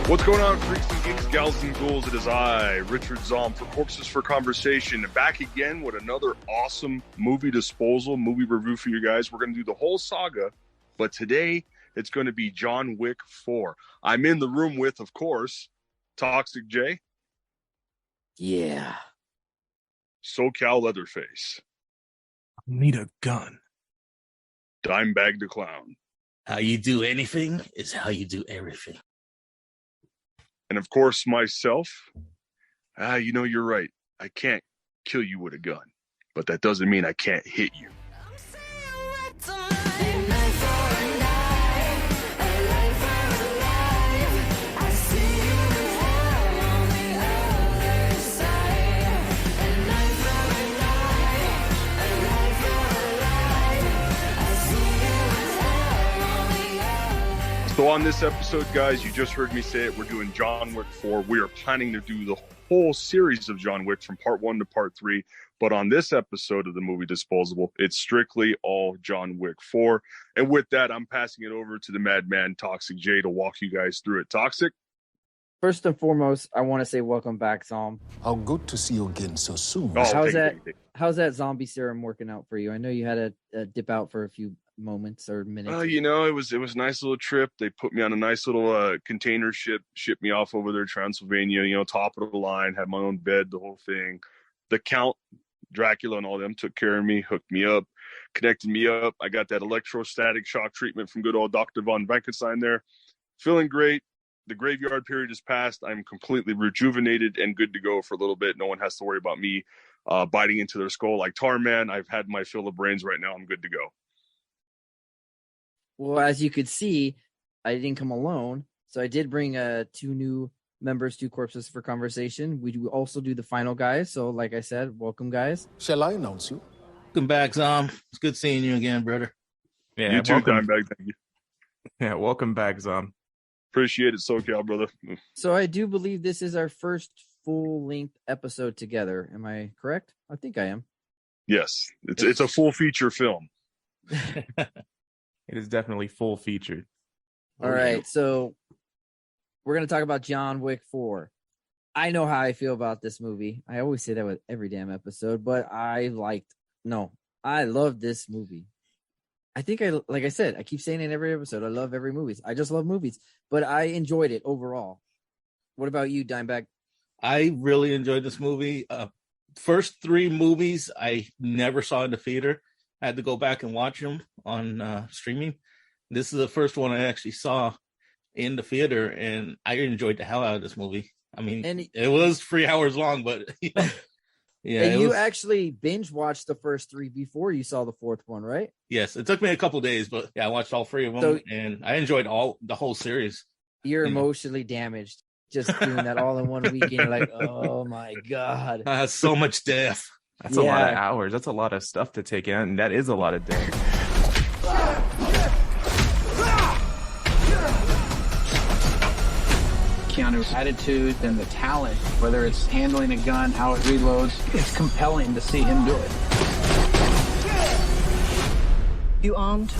What's going on, freaks and geeks, gals and ghouls? It is I, Richard Zom, for Corpses for Conversation, back again with another awesome movie disposal, movie review for you guys. We're going to do the whole saga, but today it's going to be John Wick 4. I'm in the room with, of course, Toxic J. Yeah. SoCal Leatherface. Need a gun. Dimebag the Clown. How you do anything is how you do everything. And of course, myself. You're right. I can't kill you with a gun, but that doesn't mean I can't hit you. So on this episode, guys, you just heard me say it. We're doing John Wick 4. We are planning to do the whole series of John Wick from part 1 to part 3. But on this episode of the Movie Disposable, it's strictly all John Wick 4. And with that, I'm passing it over to the madman, Toxic J, to walk you guys through it. Toxic? First and foremost, I want to say welcome back, Zom. How good to see you again so soon. Oh, How's that zombie serum working out for you? I know you had to dip out for a few moments or minutes. It was a nice little trip. They put me on a nice little container ship, shipped me off over there, Transylvania, top of the line, had my own bed, the whole thing. The Count, Dracula and all them took care of me, hooked me up, connected me up. I got that electrostatic shock treatment from good old Dr. Von Frankenstein there. Feeling great. The graveyard period is past. I'm completely rejuvenated and good to go for a little bit. No one has to worry about me biting into their skull like Tarman. I've had my fill of brains right now. I'm good to go. Well, as you could see, I didn't come alone. So I did bring 2 new members to Corpses for Conversation. We do also do the final guys. So like I said, welcome, guys. Shall I announce you? Welcome back, Zom. It's good seeing you again, brother. Yeah, You too, Dimebag. Thank you. Yeah, welcome back, Zom. Appreciate it, SoCal, brother. So I do believe this is our first full-length episode together. Am I correct? I think I am. Yes, it's a full feature film. It is definitely full featured. All right, so we're going to talk about John Wick 4. I know how I feel about this movie. I always say that with every damn episode, but I love this movie. I think like I said, I keep saying it in every episode, I love every movie. I just love movies, but I enjoyed it overall. What about you, Dimebag? I really enjoyed this movie. First 3 movies I never saw in the theater. I had to go back and watch them on streaming. This is the first one I actually saw in the theater, and I enjoyed the hell out of this movie. I mean, it was 3 hours long, but yeah. And you actually binge watched the first 3 before you saw the 4th one, right? Yes, it took me a couple of days, but yeah, I watched all 3 of them, and I enjoyed the whole series. You're emotionally damaged just doing that all in 1 week, and you're like, oh my God. So much death. That's a lot of hours. That's a lot of stuff to take in, and that is a lot of day. Keanu's attitude and the talent, whether it's handling a gun, how it reloads, it's compelling to see him do it. You armed?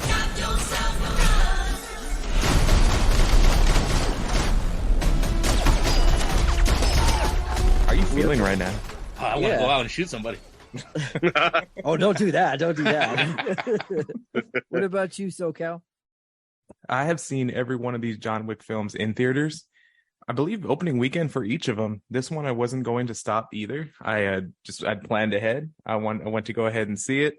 How are you feeling right now? I want to go out and shoot somebody. Oh, don't do that. Don't do that. What about you, SoCal? I have seen every one of these John Wick films in theaters. I believe opening weekend for each of them. This one I wasn't going to stop either. I'd planned ahead. I went to go ahead and see it.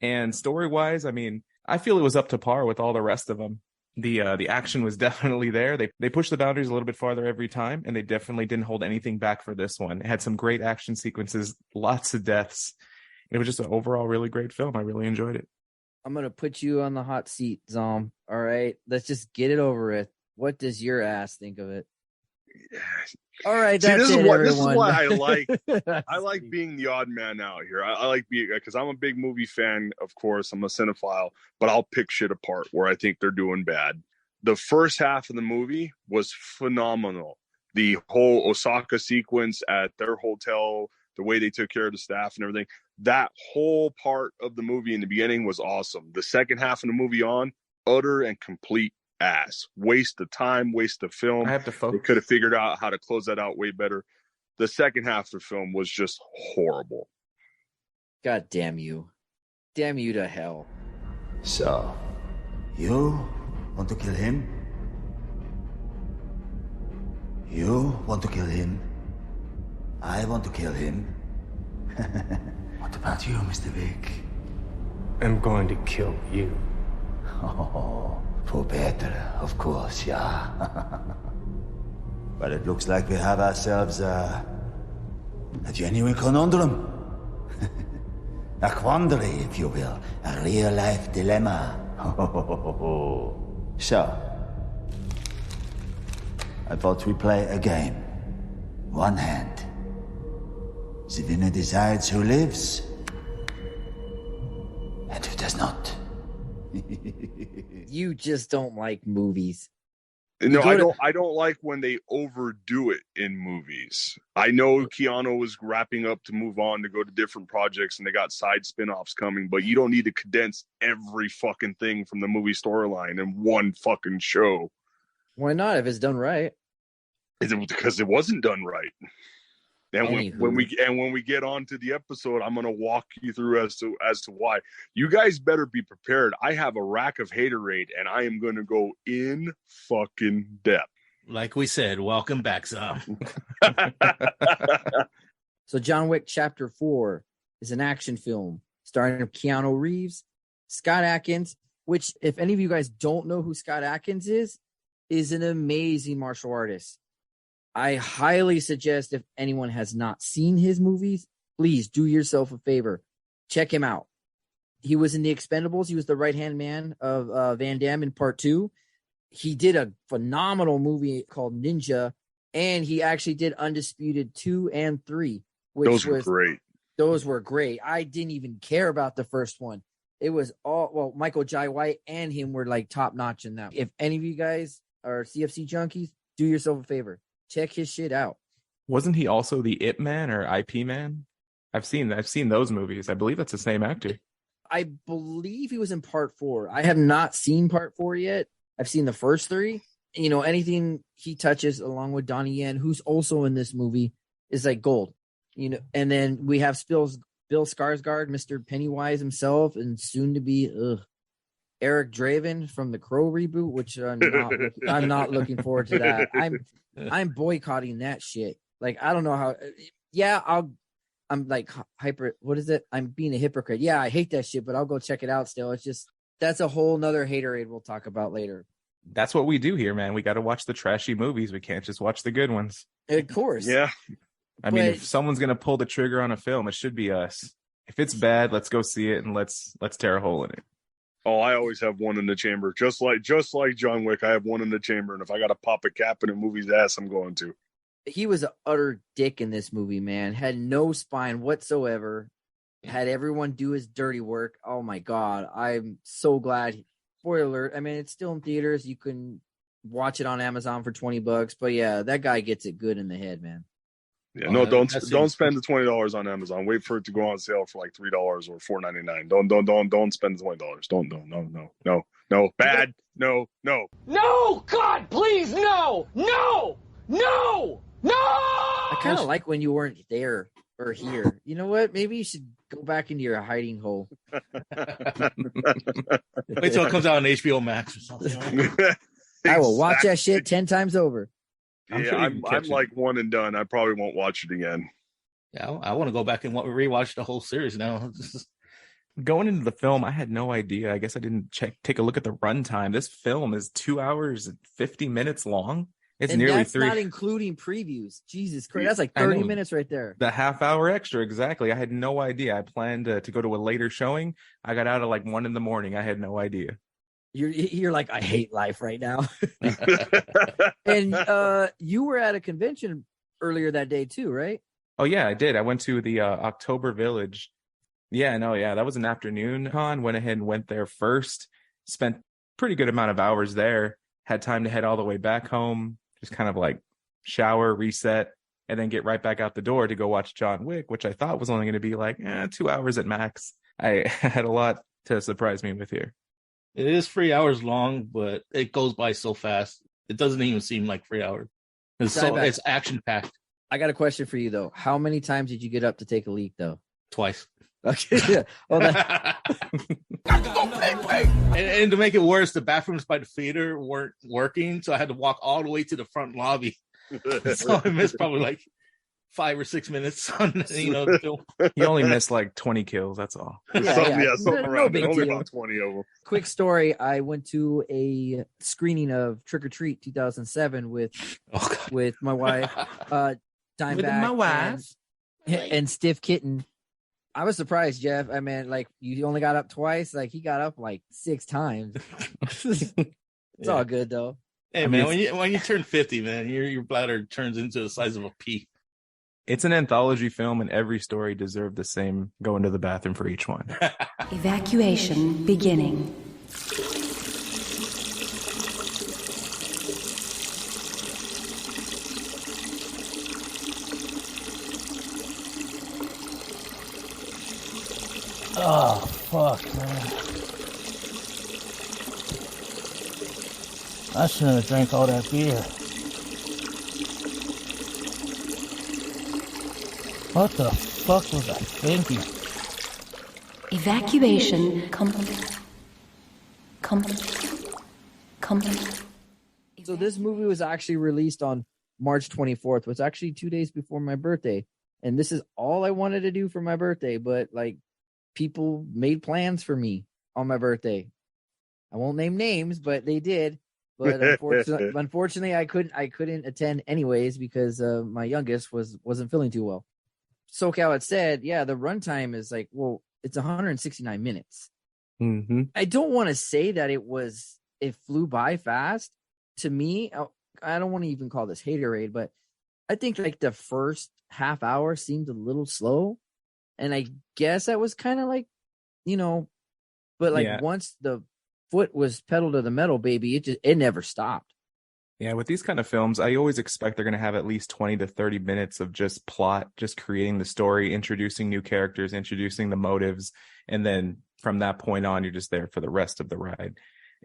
And story-wise, I mean, I feel it was up to par with all the rest of them. The action was definitely there. They pushed the boundaries a little bit farther every time, and they definitely didn't hold anything back for this one. It had some great action sequences, lots of deaths. It was just an overall really great film. I really enjoyed it. I'm going to put you on the hot seat, Zom. All right, let's just get it over with. What does your ass think of it? All right, that's everyone. This is why I like I like being the odd man out here. I like being, because I'm a big movie fan, of course. I'm a cinephile, but I'll pick shit apart where I think they're doing bad. The first half of the movie was phenomenal. The whole Osaka sequence at their hotel, the way they took care of the staff and everything, that whole part of the movie in the beginning was awesome. The second half of the movie on, utter and complete ass. Waste of time, waste of film. I have to They focus. could have figured out how to close that out way better. The second half of the film was just horrible. God damn you. Damn you to hell. So, you want to kill him? You want to kill him? I want to kill him. What about you, Mr. Wick? I'm going to kill you. Oh, for better, of course, yeah. But it looks like we have ourselves a genuine conundrum. A quandary, if you will. A real-life dilemma. So, I thought we'd play a game. One hand. The winner decides who lives and who does not. You just don't like movies. No, I don't like when they overdo it in movies. I know Keanu was wrapping up to move on to go to different projects and they got side spin-offs coming, but you don't need to condense every fucking thing from the movie storyline in one fucking show. Why not if it's done right? Because it wasn't done right. And when we get on to the episode, I'm gonna walk you through as to why. You guys better be prepared. I have a rack of haterade, and I am gonna go in fucking depth. Like we said, welcome back, Sam. So John Wick Chapter 4 is an action film starring Keanu Reeves, Scott Adkins, which, if any of you guys don't know who Scott Adkins is an amazing martial artist. I highly suggest if anyone has not seen his movies, please do yourself a favor. Check him out. He was in The Expendables. He was the right-hand man of Van Damme in Part 2. He did a phenomenal movie called Ninja, and he actually did Undisputed 2 and 3. Those were great. Those were great. I didn't even care about the first one. It was Michael Jai White and him were like top-notch in that. If any of you guys are CFC junkies, do yourself a favor. Check his shit out. Wasn't he also the Ip Man or IP Man? I've seen those movies. I believe that's the same actor. I believe he was in Part 4. I have not seen Part 4 yet. I've seen the first 3. You know, anything he touches along with Donnie Yen, who's also in this movie, is like gold. You know, and then we have Bill Skarsgård, Mr. Pennywise himself, and soon to be Eric Draven from the Crow reboot, which I'm not looking forward to that. I'm boycotting that shit. Like, I don't know how. Yeah, I'm like hyper. What is it? I'm being a hypocrite. Yeah, I hate that shit, but I'll go check it out still. It's just, that's a whole nother haterade we'll talk about later. That's what we do here, man. We got to watch the trashy movies. We can't just watch the good ones. Of course. Yeah. I mean, if someone's going to pull the trigger on a film, it should be us. If it's bad, let's go see it and let's tear a hole in it. Oh, I always have one in the chamber. Just like John Wick, I have one in the chamber. And if I got to pop a cap in a movie's ass, I'm going to. He was an utter dick in this movie, man. Had no spine whatsoever. Had everyone do his dirty work. Oh, my God. I'm so glad. Spoiler alert. I mean, it's still in theaters. You can watch it on Amazon for $20. But, yeah, that guy gets it good in the head, man. Yeah, no, don't spend the $20 on Amazon. Wait for it to go on sale for like $3 or $4.99. Don't spend the $20. No, bad. No. No! God, please, no! I kind of like when you weren't there or here. You know what? Maybe you should go back into your hiding hole. Wait till it comes out on HBO Max or something. I will watch that shit 10 times over. I'm like one and done. I probably won't watch it again. Yeah, I want to go back and rewatch the whole series now. Going into the film, I had no idea. I guess I didn't take a look at the runtime. This film is 2 hours and 50 minutes long. It's nearly that's 3. Not including previews. Jesus Christ, that's like 30 minutes right there. The half-hour extra, exactly. I had no idea. I planned to go to a later showing. I got out at like 1 a.m. I had no idea. You're like, I hate life right now. And you were at a convention earlier that day too, right? Oh yeah, I did. I went to the October Village. Yeah, that was an afternoon con. Went ahead and went there first. Spent pretty good amount of hours there. Had time to head all the way back home. Just kind of like shower, reset, and then get right back out the door to go watch John Wick, which I thought was only going to be like 2 hours at max. I had a lot to surprise me with here. It is 3 hours long, but it goes by so fast. It doesn't even seem like 3 hours. It's action packed. I got a question for you though. How many times did you get up to take a leak though? Twice. Okay. Yeah. Well, and to make it worse, the bathrooms by the theater weren't working, so I had to walk all the way to the front lobby. So I missed probably like 5 or 6 minutes on the film. You only missed like 20 kills. That's all. Something around there. Only about 20 of them. Quick story: I went to a screening of Trick or Treat 2007 with my wife, Dimebag, and Stiff Kitten. I was surprised, Jeff. I mean, like, you only got up twice. Like, he got up like 6 times. It's all good though. Hey, man, when you turn 50, man, your bladder turns into the size of a pea. It's an anthology film, and every story deserved the same going to the bathroom for each one. Evacuation beginning. Oh, fuck, man. I shouldn't have drank all that beer. What the fuck was I thinking? Evacuation complete. So this movie was actually released on March 24th, which was actually 2 days before my birthday. And this is all I wanted to do for my birthday, but like, people made plans for me on my birthday. I won't name names, but they did. But unfortunately, I couldn't attend anyways because my youngest wasn't feeling too well. SoCal had said, yeah, the runtime is like, well, it's 169 minutes. Mm-hmm. I don't want to say that it flew by fast. To me, I don't want to even call this haterade, but I think like the first half hour seemed a little slow. And I guess that was kind of like, but like once the foot was pedal to the metal, baby, it never stopped. Yeah, with these kind of films, I always expect they're going to have at least 20 to 30 minutes of just plot, just creating the story, introducing new characters, introducing the motives. And then from that point on, you're just there for the rest of the ride.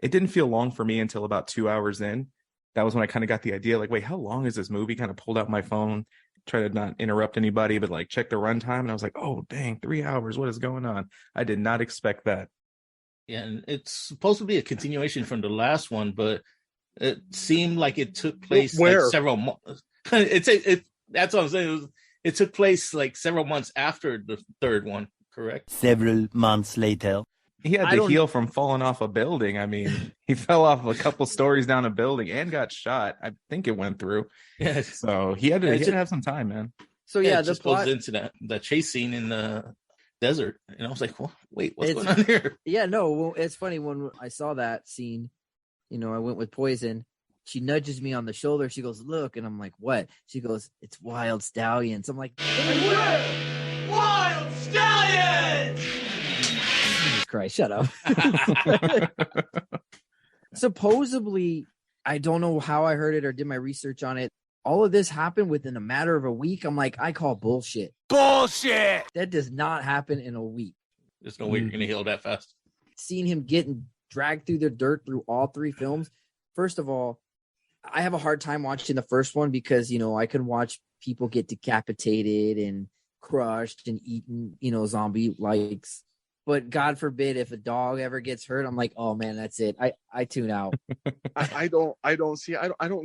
It didn't feel long for me until about 2 hours in. That was when I kind of got the idea, like, wait, how long is this movie? Kind of pulled out my phone, try to not interrupt anybody, but like check the runtime. And I was like, oh, dang, 3 hours. What is going on? I did not expect that. Yeah, and it's supposed to be a continuation from the last one, but it seemed like it took place like several months. That's what I'm saying. It took place like several months after the third one, correct? Several months later. He had to heal from falling off a building. I mean, he fell off a couple stories down a building and got shot. I think it went through. Yeah. So he had to have some time, man. So yeah, it the just plot goes into that chase scene in the desert, and I was like, well, wait, what's going on here? Yeah, no, well, it's funny when I saw that scene. I went with Poison. She nudges me on the shoulder. She goes, "Look," and I'm like, "What?" She goes, "It's Wild Stallions." I'm like, Wild Stallions! Jesus Christ, shut up. Supposedly, I don't know how I heard it or did my research on it. All of this happened within a matter of a week. I'm like, I call bullshit. Bullshit! That does not happen in a week. There's no way you're going to heal that fast. Seeing him getting dragged through the dirt through all 3 films. First of all, I have a hard time watching the first one because, I can watch people get decapitated and crushed and eaten, zombie likes. But God forbid if a dog ever gets hurt, I'm like, oh man, that's it. I tune out. I don't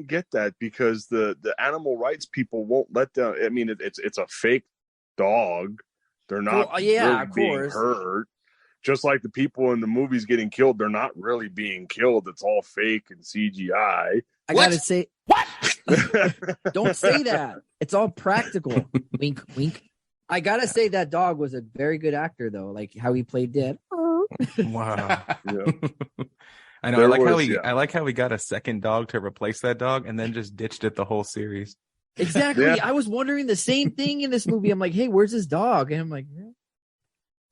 get that because the animal rights people won't let them. I mean, it's a fake dog. They're not really being hurt. Just like the people in the movies getting killed, they're not really being killed. It's all fake and CGI. I gotta say, what? Don't say that. It's all practical. Wink, wink. I gotta say that dog was a very good actor, though. Like how he played Dead. Wow. Yeah. I know. I like how we got a second dog to replace that dog, and then just ditched it the whole series. Exactly. Yeah. I was wondering the same thing in this movie. I'm like, hey, where's his dog? And I'm like, yeah.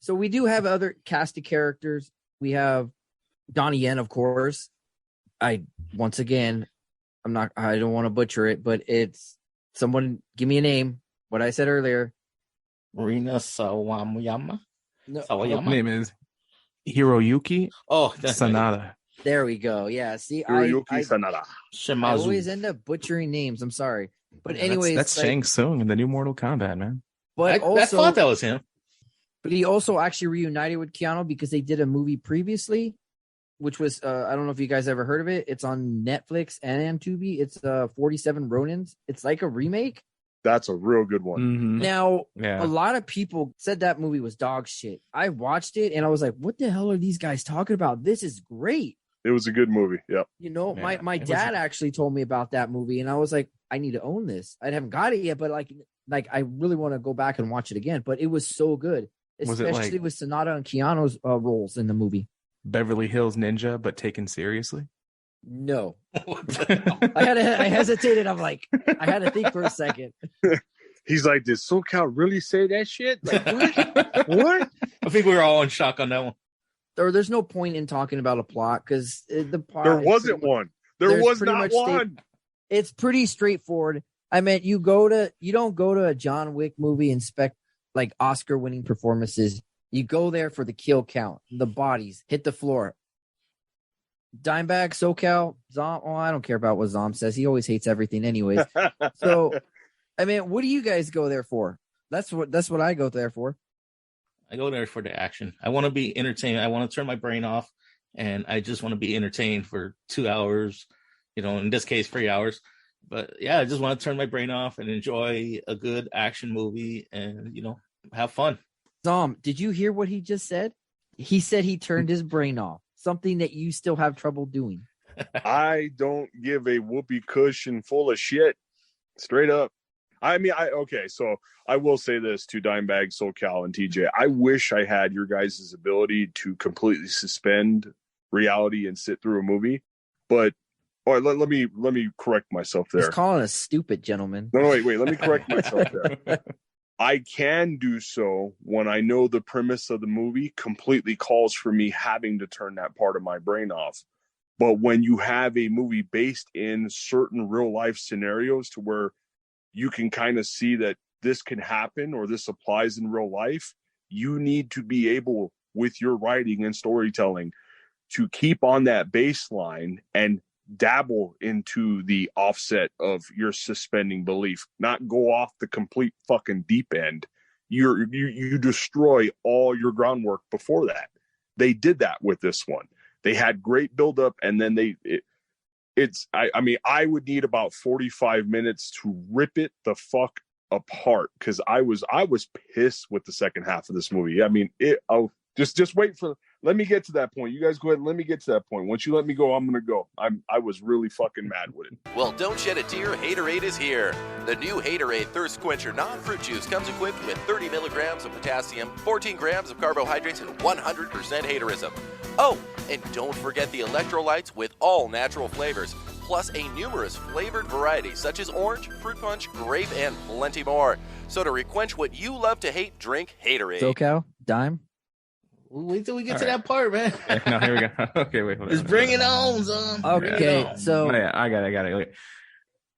So we do have other cast of characters. We have Donnie Yen, of course. I don't want to butcher it, but it's someone. Give me a name. What I said earlier. Marina Sawayama. No, her name is Hiroyuki Oh, that's right. Sanada. There we go. Yeah. See, Hiroyuki I Shimazu. always end up butchering names. I'm sorry. But anyways, that's Shang Tsung in the new Mortal Kombat, man. But I thought that was him. But he also actually reunited with Keanu because they did a movie previously, which was I don't know if you guys ever heard of it. It's on Netflix and Tubi. It's 47 Ronins. It's like a remake. That's a real good one. Mm-hmm. Now, a lot of people said that movie was dog shit. I watched it and I was like, what the hell are these guys talking about? This is great. It was a good movie. Yep. You know, my dad actually told me about that movie and I was like, I need to own this. I haven't got it yet, but like I really want to go back and watch it again. But it was so good, especially with Sonata and Keanu's roles in the movie. Beverly Hills Ninja, but taken seriously? No. I hesitated. I'm like, I had to think for a second. He's like, did SoCal really say that shit? Like, what? What? I think we were all in shock on that one. There's no point in talking about a plot because the plot. There wasn't one. There was not one. It's pretty straightforward. I mean, you don't go to a John Wick movie and expect like Oscar-winning performances. You go there for the kill count, the bodies hit the floor. Dimebag, SoCal, Zom. Oh, I don't care about what Zom says. He always hates everything, anyways. So, I mean, what do you guys go there for? That's what I go there for. I go there for the action. I want to be entertained. I want to turn my brain off, and I just want to be entertained for 2 hours. You know, in this case, 3 hours. But yeah, I just want to turn my brain off and enjoy a good action movie, and have fun. Zom, did you hear what he just said? He said he turned his brain off. Something that you still have trouble doing. I don't give a whoopee cushion full of shit. Straight up. I mean, so I will say this to Dimebag, SoCal, and TJ. I wish I had your guys' ability to completely suspend reality and sit through a movie. But let me correct myself there. He's calling us stupid, gentlemen. No, wait. Let me correct myself there. I can do so when I know the premise of the movie completely calls for me having to turn that part of my brain off. But when you have a movie based in certain real life scenarios to where you can kind of see that this can happen or this applies in real life, you need to be able, with your writing and storytelling, to keep on that baseline and dabble into the offset of your suspending belief, not go off the complete fucking deep end. You destroy all your groundwork before that. They did that with this one. They had great buildup, and then I would need about 45 minutes to rip it the fuck apart because I was pissed with the second half of this movie. I mean, just wait for. Let me get to that point. You guys go ahead and let me get to that point. Once you let me go, I'm going to go. I was really fucking mad with it. Well, don't shed a tear. Haterade is here. The new Haterade Thirst Quencher non-fruit juice comes equipped with 30 milligrams of potassium, 14 grams of carbohydrates, and 100% haterism. Oh, and don't forget the electrolytes with all natural flavors, plus a numerous flavored varieties such as orange, fruit punch, grape, and plenty more. So to requench what you love to hate, drink Haterade. SoCal, Dime. Wait till we get to that part, man. No, here we go. Okay, wait. Let's bring it on, son. Okay, so I got it.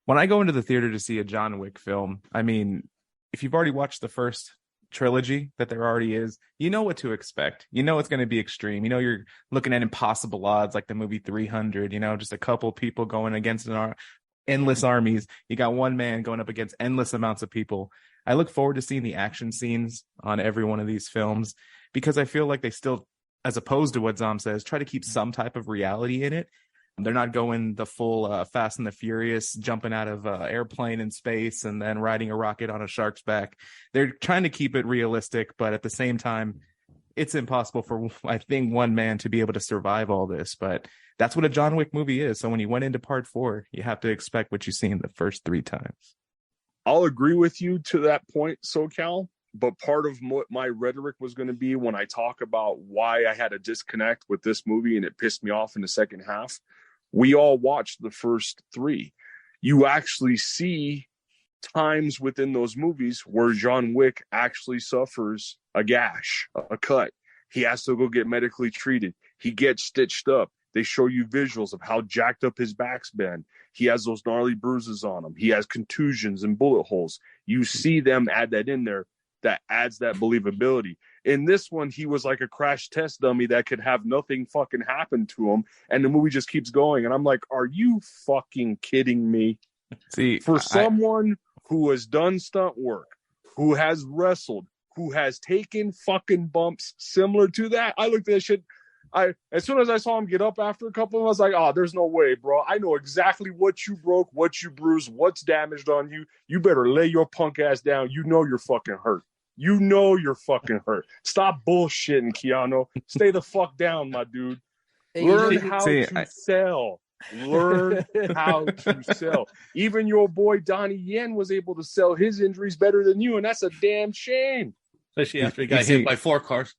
When I go into the theater to see a John Wick film, I mean, if you've already watched the first trilogy that there already is, you know what to expect. You know it's going to be extreme. You know you're looking at impossible odds like the movie 300. You know, just a couple people going against endless armies. You got one man going up against endless amounts of people. I look forward to seeing the action scenes on every one of these films, because I feel like they still, as opposed to what Zom says, try to keep some type of reality in it. They're not going the full Fast and the Furious, jumping out of an airplane in space and then riding a rocket on a shark's back. They're trying to keep it realistic, but at the same time, it's impossible for, I think, one man to be able to survive all this. But that's what a John Wick movie is. So when you went into part 4, you have to expect what you've seen the first 3 times. I'll agree with you to that point, SoCal. But part of what my rhetoric was going to be when I talk about why I had a disconnect with this movie and it pissed me off in the second half, we all watched the first 3. You actually see times within those movies where John Wick actually suffers a gash, a cut. He has to go get medically treated. He gets stitched up. They show you visuals of how jacked up his back's been. He has those gnarly bruises on him. He has contusions and bullet holes. You see them add that in there. that adds that believability. In this one, he was like a crash test dummy that could have nothing fucking happen to him, and the movie just keeps going. And I'm like, are you fucking kidding me? See, for someone who has done stunt work, who has wrestled, who has taken fucking bumps similar to that, I looked at that shit. As soon as I saw him get up after a couple of them, I was like, oh, there's no way, bro. I know exactly what you broke, what you bruised, what's damaged on you. You better lay your punk ass down. You know you're fucking hurt. You know you're fucking hurt. Stop bullshitting, Keanu. Stay the fuck down, my dude. Learn how to sell. Learn how to sell. Even your boy Donnie Yen was able to sell his injuries better than you, and that's a damn shame. Especially after he got hit by 4 cars.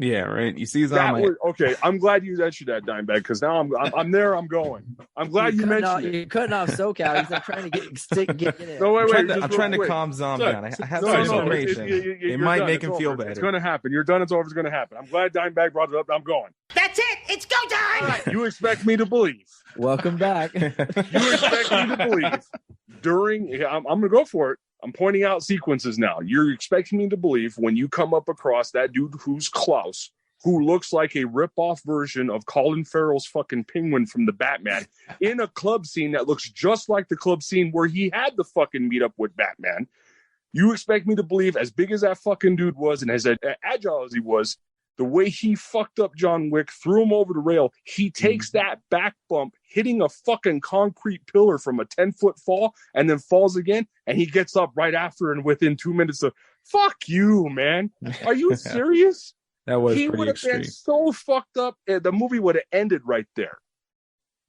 Yeah, right. You see, okay. I'm glad you mentioned that, Dimebag, because now I'm there. I'm going. I'm glad you mentioned it. You're cutting off SoCal. He's like trying to get in. No, wait. I'm trying to calm Zom down. I have some information. It might make him feel better. It's going to happen. You're done. It's over. It's going to happen. I'm glad Dimebag brought it up. I'm going. That's it. It's go time. Right. You expect me to believe? Welcome back. You expect me to believe during? I'm going to go for it. I'm pointing out sequences now. You're expecting me to believe when you come up across that dude who's Klaus, who looks like a rip-off version of Colin Farrell's fucking Penguin from the Batman, in a club scene that looks just like the club scene where he had the fucking meet up with Batman. You expect me to believe, as big as that fucking dude was and as agile as he was, the way he fucked up John Wick, threw him over the rail, he takes that back bump, hitting a fucking concrete pillar from a 10-foot fall, and then falls again, and he gets up right after, and within 2 minutes of, fuck you, man. Are you serious? That was he pretty would have extreme. been so fucked up, the movie would have ended right there.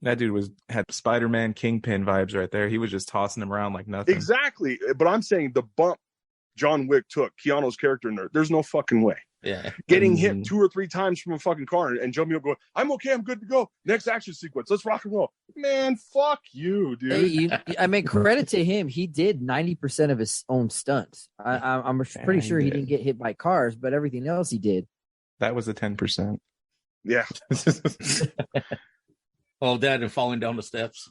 That dude had Spider-Man Kingpin vibes right there. He was just tossing him around like nothing. Exactly. But I'm saying the bump John Wick took, Keanu's character in there, there's no fucking way. Yeah. Getting hit 2 or 3 times from a fucking car and Joe Meal going, I'm okay, I'm good to go. Next action sequence, let's rock and roll. Man, fuck you, dude. I mean, credit to him. He did 90% of his own stunts. I'm pretty sure he didn't get hit by cars, but everything else he did. That was a 10%. Yeah. All that and falling down the steps.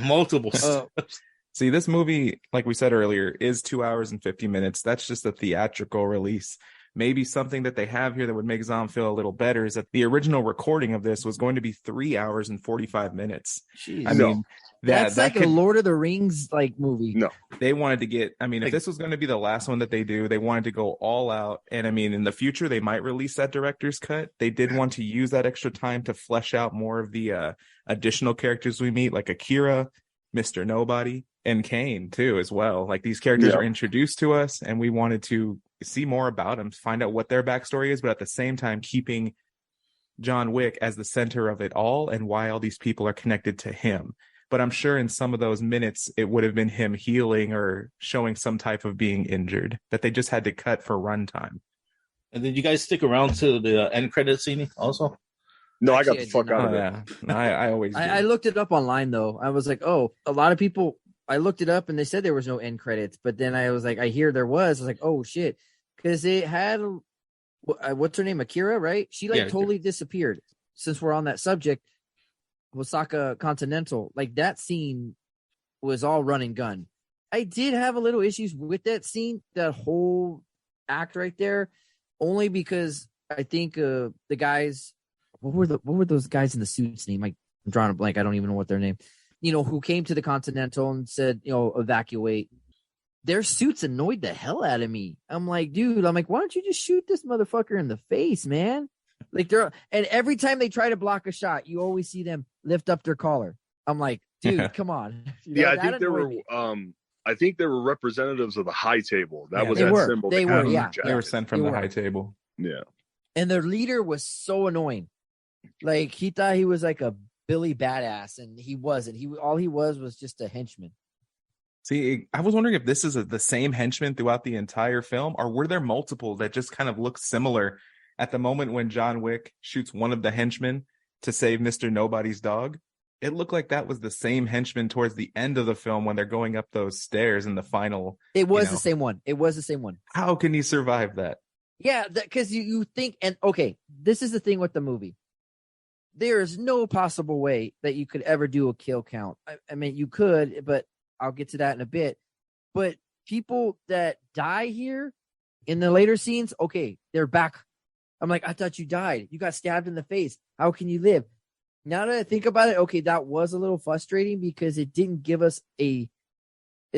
Multiple steps. See, this movie, like we said earlier, is 2 hours and 50 minutes. That's just a theatrical release. Maybe something that they have here that would make Zom feel a little better is that the original recording of this was going to be 3 hours and 45 minutes. Jeez. I mean, that's like a Lord of the Rings like movie. No, they wanted to get, I mean, if this was going to be the last one that they do, they wanted to go all out. And I mean, in the future, they might release that director's cut. They did want to use that extra time to flesh out more of the additional characters we meet, like Akira, Mr. Nobody, and Kane too, as well. Like these characters are introduced to us and we wanted to see more about them, find out what their backstory is, but at the same time, keeping John Wick as the center of it all and why all these people are connected to him. But I'm sure in some of those minutes, it would have been him healing or showing some type of being injured that they just had to cut for runtime. And did you guys stick around to the end credit scene also? No, I got the fuck out of it. Yeah. No, I always do. I looked it up online, though. I was like, oh, a lot of people, I looked it up and they said there was no end credits. But then I was like, I hear there was. I was like, oh, shit. Because it had, what's her name? Akira, right? She totally disappeared. Since we're on that subject, Osaka Continental, like that scene was all run and gun. I did have a little issues with that scene, that whole act right there, only because I think the guys, what were those guys in the suits name? I'm drawing a blank. I don't even know what their name. Who came to the Continental and said, evacuate. Their suits annoyed the hell out of me. I'm like, dude, why don't you just shoot this motherfucker in the face, man? Like and every time they try to block a shot, you always see them lift up their collar. I'm like, dude, come on. I think there were I think there were representatives of the high table. That was that symbol. They were, yeah. They were sent from the high table. Yeah. And their leader was so annoying. Like he thought he was like a Billy badass, and he wasn't. All he was just a henchman. See, I was wondering if this is the same henchman throughout the entire film, or were there multiple that just kind of look similar at the moment when John Wick shoots one of the henchmen to save Mr. Nobody's dog? It looked like that was the same henchman towards the end of the film when they're going up those stairs in the final. It was the same one. It was the same one. How can he survive that? Yeah, because you think, and okay, this is the thing with the movie. There is no possible way that you could ever do a kill count. I mean, you could, but I'll get to that in a bit. But people that die here In the later scenes, okay, they're back. I'm like, I thought you died. You got stabbed in the face. How can you live? Now that I think about it, okay, that was a little frustrating because it didn't give us it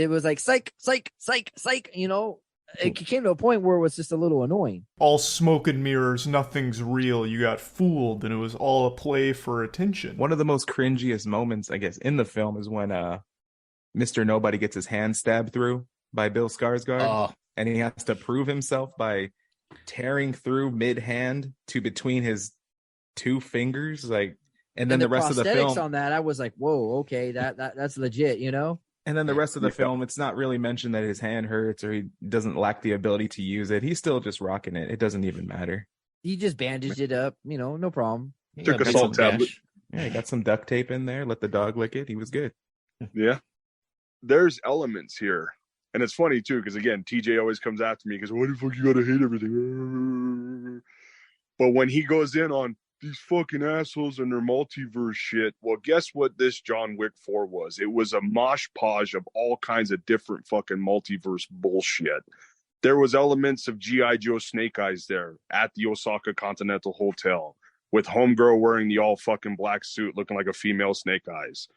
was like psych, psych, psych, psych, you know? It came to a point where it was just a little annoying. All smoke and mirrors, nothing's real. You got fooled, and it was all a play for attention. One of the most cringiest moments, I guess, in the film is when Mr. Nobody gets his hand stabbed through by Bill Skarsgård, and he has to prove himself by tearing through mid-hand to between his two fingers, like, and then the rest of the film on that, I was like, whoa, okay, that's legit, you know. And then the rest of the film, it's not really mentioned that his hand hurts or he doesn't lack the ability to use it. He's still just rocking it. It doesn't even matter. He just bandaged it up, you know, no problem. Took a salt tablet. Yeah, he got some duct tape in there. Let the dog lick it. He was good. Yeah. There's elements here. And it's funny, too, because, again, TJ always comes after me because, why the fuck you gotta hate everything? But when he goes in on these fucking assholes and their multiverse shit, well, guess what this John Wick 4 was? It was a mosh podge of all kinds of different fucking multiverse bullshit. There was elements of G.I. Joe Snake Eyes there at the Osaka Continental Hotel with Homegirl wearing the all fucking black suit looking like a female Snake Eyes.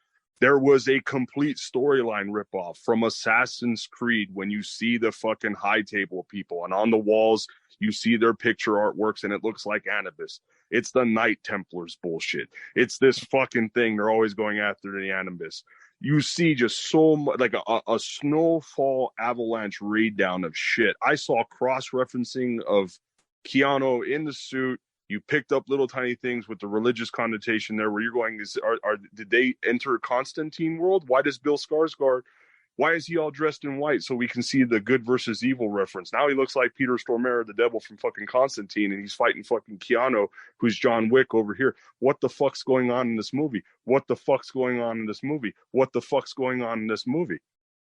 There was a complete storyline ripoff from Assassin's Creed when you see the fucking high table people and on the walls you see their picture artworks and it looks like Anubis. It's the Knight Templars bullshit. It's this fucking thing they're always going after the Anubis. You see just so much, like a snowfall avalanche raid down of shit. I saw cross-referencing of Keanu in the suit. You picked up little tiny things with the religious connotation there where you're going, did they enter Constantine world? Why does Bill Skarsgård, why is he all dressed in white so we can see the good versus evil reference? Now he looks like Peter Stormare, the devil from fucking Constantine, and he's fighting fucking Keanu, who's John Wick over here. What the fuck's going on in this movie? What the fuck's going on in this movie? What the fuck's going on in this movie?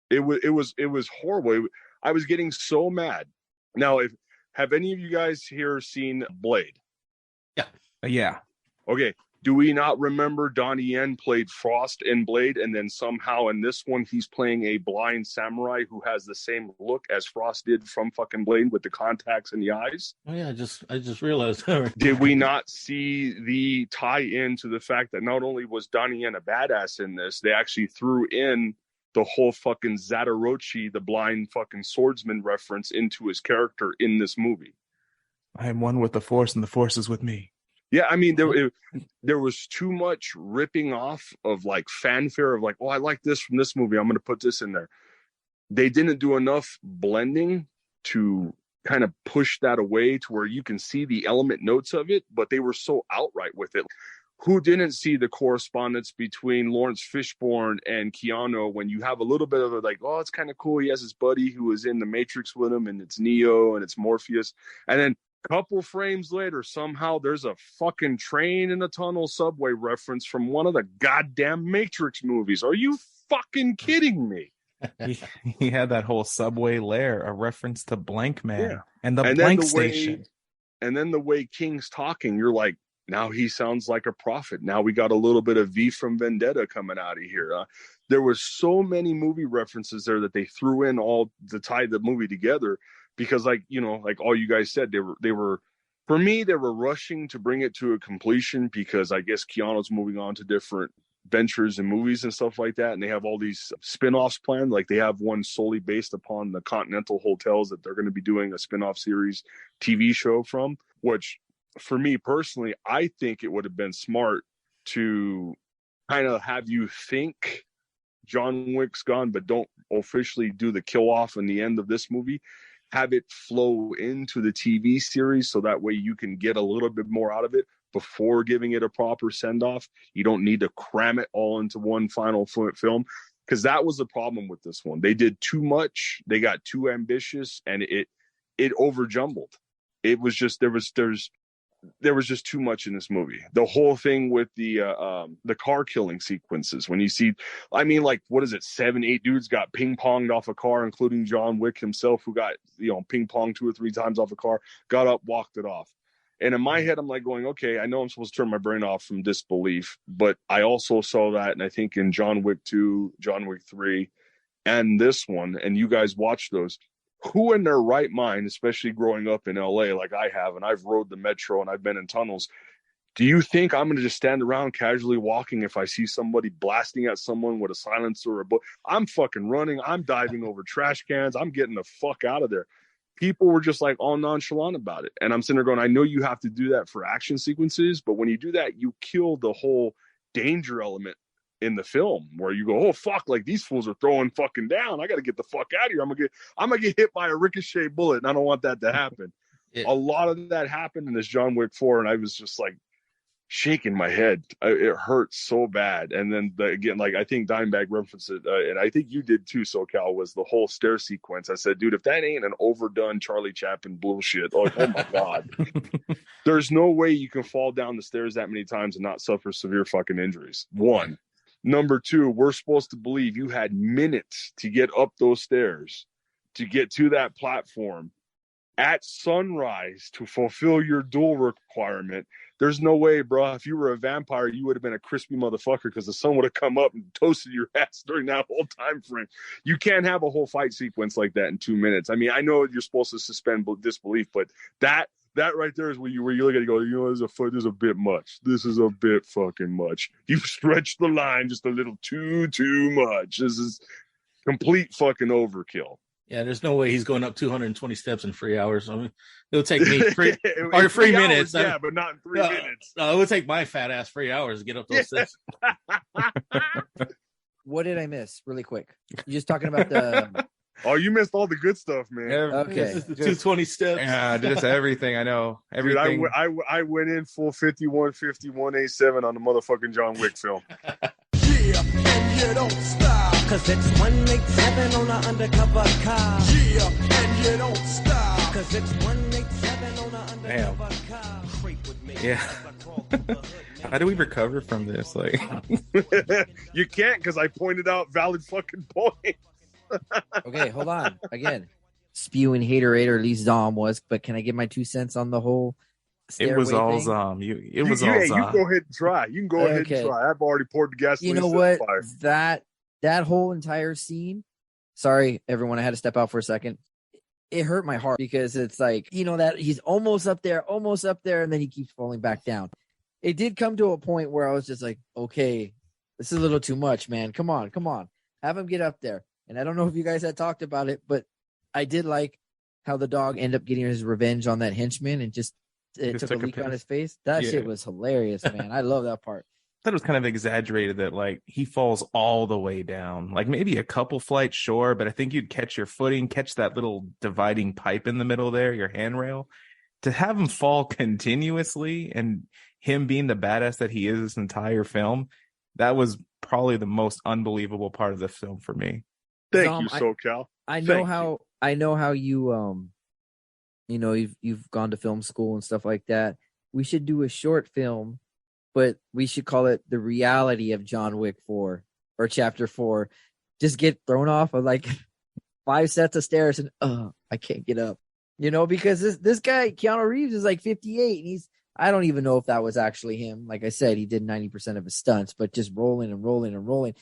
It was horrible. I was getting so mad. Now, have any of you guys here seen Blade? Yeah. Okay. Do we not remember Donnie Yen played Frost in Blade, and then somehow in this one he's playing a blind samurai who has the same look as Frost did from fucking Blade with the contacts in the eyes? Oh yeah, I just realized. Did we not see the tie-in to the fact that not only was Donnie Yen a badass in this, they actually threw in the whole fucking Zadarochi, the blind fucking swordsman reference into his character in this movie? I am one with the Force, and the Force is with me. Yeah, I mean, there was too much ripping off of like fanfare of like, oh, I like this from this movie, I'm going to put this in there. They didn't do enough blending to kind of push that away to where you can see the element notes of it, but they were so outright with it. Who didn't see the correspondence between Lawrence Fishburne and Keanu when you have a little bit of a like, oh, it's kind of cool. He has his buddy who was in the Matrix with him, and it's Neo and it's Morpheus. And then couple frames later, somehow there's a fucking train in a tunnel subway reference from one of the goddamn Matrix movies. Are you fucking kidding me? He had that whole subway lair, a reference to Blank Man and the Blank Station. And then the way King's talking, you're like, now he sounds like a prophet. Now we got a little bit of V from Vendetta coming out of here. There was so many movie references there that they threw in all to tie the movie together. Because like, you know, like all you guys said, they were, for me, they were rushing to bring it to a completion because I guess Keanu's moving on to different ventures and movies and stuff like that. And they have all these spin-offs planned. Like they have one solely based upon the Continental Hotels that they're going to be doing a spin-off series TV show from, which for me personally, I think it would have been smart to kind of have you think John Wick's gone, but don't officially do the kill off in the end of this movie. Have it flow into the TV series so that way you can get a little bit more out of it before giving it a proper send-off. You don't need to cram it all into one final film, because that was the problem with this one. They did too much. They got too ambitious, and it overjumbled. It was just there was just too much in this movie. The whole thing with the car killing sequences, when you see, I mean, like, what is it? 7-8 dudes got ping ponged off a car, including John Wick himself, who got, ping ponged 2 or 3 times off a car, got up, walked it off. And in my head, I'm like going, okay, I know I'm supposed to turn my brain off from disbelief, but I also saw that. And I think in John Wick 2, John Wick 3, and this one, and you guys watch those, who in their right mind, especially growing up in LA like I have, and I've rode the metro and I've been in tunnels, do you think I'm going to just stand around casually walking if I see somebody blasting at someone with a silencer or a book? I'm fucking running. I'm diving over trash cans. I'm getting the fuck out of there. People were just like all nonchalant about it. And I'm sitting there going, I know you have to do that for action sequences, but when you do that, you kill the whole danger element in the film where you go, oh fuck, like these fools are throwing fucking down. I got to get the fuck out of here. I'm gonna get hit by a ricochet bullet, and I don't want that to happen. A lot of that happened in this John Wick 4, and I was just like shaking my head. It hurt so bad. And then again, like I think Dimebag referenced it, and I think you did too, SoCal, was the whole stair sequence. I said, dude, if that ain't an overdone Charlie Chaplin bullshit, like, oh my god, there's no way you can fall down the stairs that many times and not suffer severe fucking injuries. One. Number two, we're supposed to believe you had minutes to get up those stairs, to get to that platform at sunrise to fulfill your duel requirement. There's no way, bro. If you were a vampire, you would have been a crispy motherfucker because the sun would have come up and toasted your ass during that whole time frame. You can't have a whole fight sequence like that in 2 minutes. I mean, I know you're supposed to suspend disbelief, but that right there is where you look at it and go, you know, this is a bit much. This is a bit fucking much. You've stretched the line just a little too much. This is complete fucking overkill. Yeah, there's no way he's going up 220 steps in 3 hours. I mean, it'll take me 3 minutes. Yeah, but not in 3 minutes. No, it would take my fat ass 3 hours to get up those steps. What did I miss really quick? You're just talking about the... Oh, you missed all the good stuff, man. Okay. The 220 steps. Yeah, just everything. I know. Everything. Dude, I went in full 51-50-187 on the motherfucking John Wick film. Yeah, and you don't stop. Cause it's 187 on an undercover car. Yeah, and you don't stop. Cause it's 187 on an undercover car. Yeah. How do we recover from this? Like, you can't, because I pointed out valid fucking points. Okay, hold on. Again, spewing haterade, or at least Zom was, but can I give my 2 cents on the whole it was all thing? Zom. It was all Zom. You go ahead and try. You can go ahead and try. I've already poured the gasoline. You know what? That whole entire scene. Sorry, everyone. I had to step out for a second. It hurt my heart because it's like, you know, that he's almost up there, and then he keeps falling back down. It did come to a point where I was just like, okay, this is a little too much, man. Come on. Have him get up there. And I don't know if you guys had talked about it, but I did like how the dog ended up getting his revenge on that henchman and just took a leak on his face. That shit was hilarious, man. I love that part. I thought it was kind of exaggerated that like he falls all the way down, like maybe a couple flights, sure, but I think you'd catch your footing, catch that little dividing pipe in the middle there, your handrail. To have him fall continuously and him being the badass that he is this entire film, that was probably the most unbelievable part of the film for me. Thank you, SoCal. I know how you you know, you've gone to film school and stuff like that. We should do a short film, but we should call it The Reality of John Wick 4 or Chapter 4. Just get thrown off of like 5 sets of stairs and I can't get up. You know, because this guy Keanu Reeves is like 58 and I don't even know if that was actually him. Like I said, he did 90% of his stunts, but just rolling and rolling and rolling.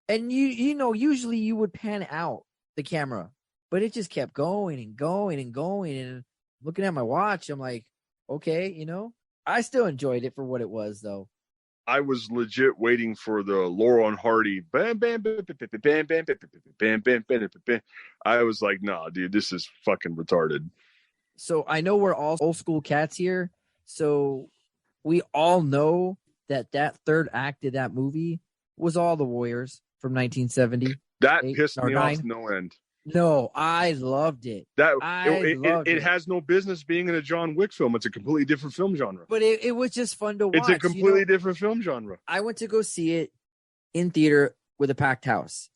And you know, usually you would pan out the camera, but it just kept going and going and going. And looking at my watch, I'm like, okay, you know, I still enjoyed it for what it was, though. I was legit waiting for the Laurel and Hardy. Bam, bam, bam, bam, bam, bam, bam, bam, bam, bam, bam. I was like, nah, dude, this is fucking retarded. So I know we're all old school cats here. So we all know that third act of that movie was all the Warriors from 1970. That pissed me off no end. No, I loved it. It has no business being in a John Wick film. It's a completely different film genre. But it was just fun to watch. It's a completely different film genre. I went to go see it in theater with a packed house.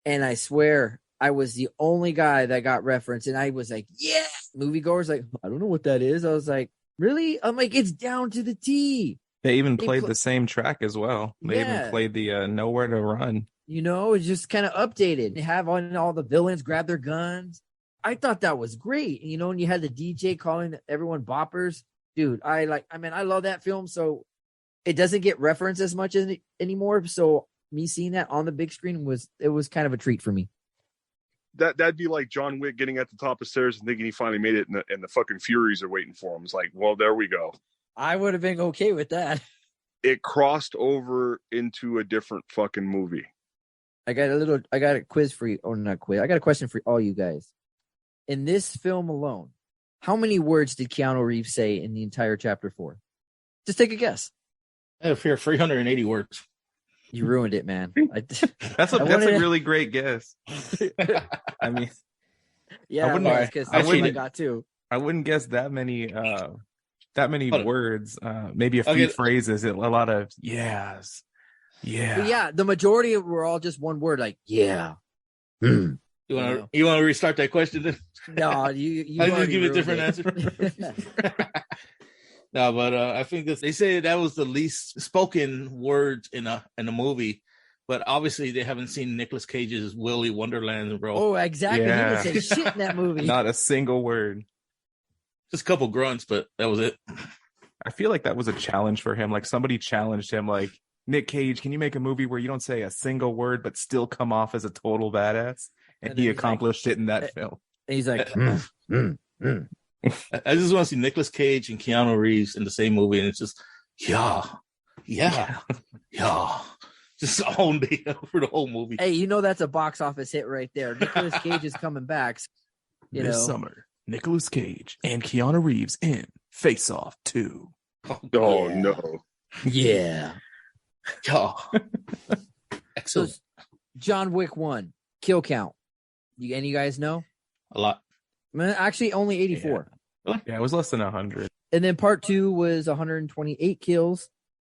And I swear I was the only guy that got referenced. And I was like, yeah. Moviegoers like, I don't know what that is. I was like, really? I'm like, it's down to the T. They even played the same track as well. They even played the Nowhere to Run. You know, it's just kind of updated. They have on all the villains grab their guns. I thought that was great. You know, and you had the DJ calling everyone boppers. Dude, I love that film. So it doesn't get referenced as much anymore. So me seeing that on the big screen was kind of a treat for me. that'd be like John Wick getting at the top of stairs and thinking he finally made it, and the fucking Furies are waiting for him. It's like, well, there we go. I would have been okay with that. It crossed over into a different fucking movie. I got a quiz for you. Oh, not quiz. I got a question for all you guys. In this film alone, how many words did Keanu Reeves say in the entire chapter 4? Just take a guess. I have here 380 words. You ruined it, man. That's a really great guess. I mean, yeah, I got too. I wouldn't guess that many words. Maybe a few phrases. A lot of yes, yeah, but yeah. The majority were all just one word, like yeah. You want to restart that question? Then? No, you. I just give a different answer. No, but I think they say that was the least spoken words in a movie, but obviously they haven't seen Nicolas Cage's Willy Wonderland, bro. Oh, exactly. Yeah. He didn't say shit in that movie. Not a single word. Just a couple grunts, but that was it. I feel like that was a challenge for him. Like somebody challenged him, like, Nick Cage, can you make a movie where you don't say a single word but still come off as a total badass? And he accomplished it in that film. And he's like, I just want to see Nicolas Cage and Keanu Reeves in the same movie, and it's just yeah, just all day for the whole movie. Hey, you know that's a box office hit right there. Nicolas Cage is coming back. This summer, Nicolas Cage and Keanu Reeves in Face Off 2. Oh no, yeah. Excellent. So, John Wick 1 kill count. Any you guys know? A lot. Actually, only 84. Yeah, it was less than 100. And then part 2 was 128 kills.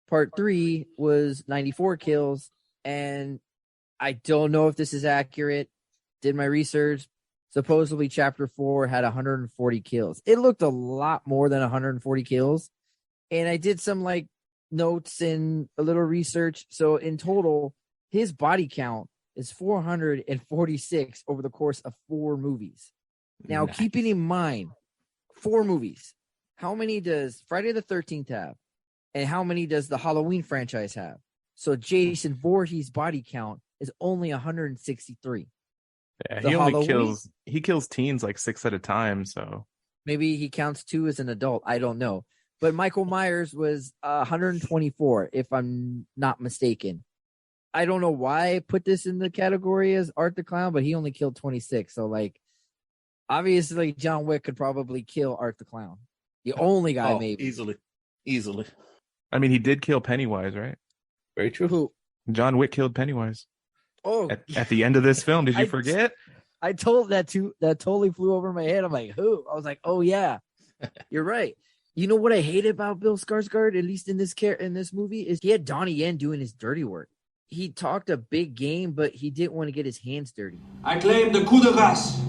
Part 3 was 94 kills. And I don't know if this is accurate. Did my research. Supposedly, chapter 4 had 140 kills. It looked a lot more than 140 kills. And I did some notes and a little research. So in total, his body count is 446 over the course of 4 movies. Now, keeping in mind, 4 movies, how many does Friday the 13th have? And how many does the Halloween franchise have? So Jason Voorhees' body count is only 163. Yeah, he kills teens like 6 at a time, so. Maybe he counts 2 as an adult. I don't know. But Michael Myers was 124, if I'm not mistaken. I don't know why I put this in the category as Art the Clown, but he only killed 26. So, obviously, John Wick could probably kill Art the Clown. The only guy, maybe. Easily. I mean, he did kill Pennywise, right? Very true. Who? John Wick killed Pennywise. Oh. At the end of this film, did you forget? I told that totally flew over my head. I'm like, who? I was like, oh, yeah. You're right. You know what I hate about Bill Skarsgård, at least in this movie, is he had Donnie Yen doing his dirty work. He talked a big game, but he didn't want to get his hands dirty. I claim the coup de grâce.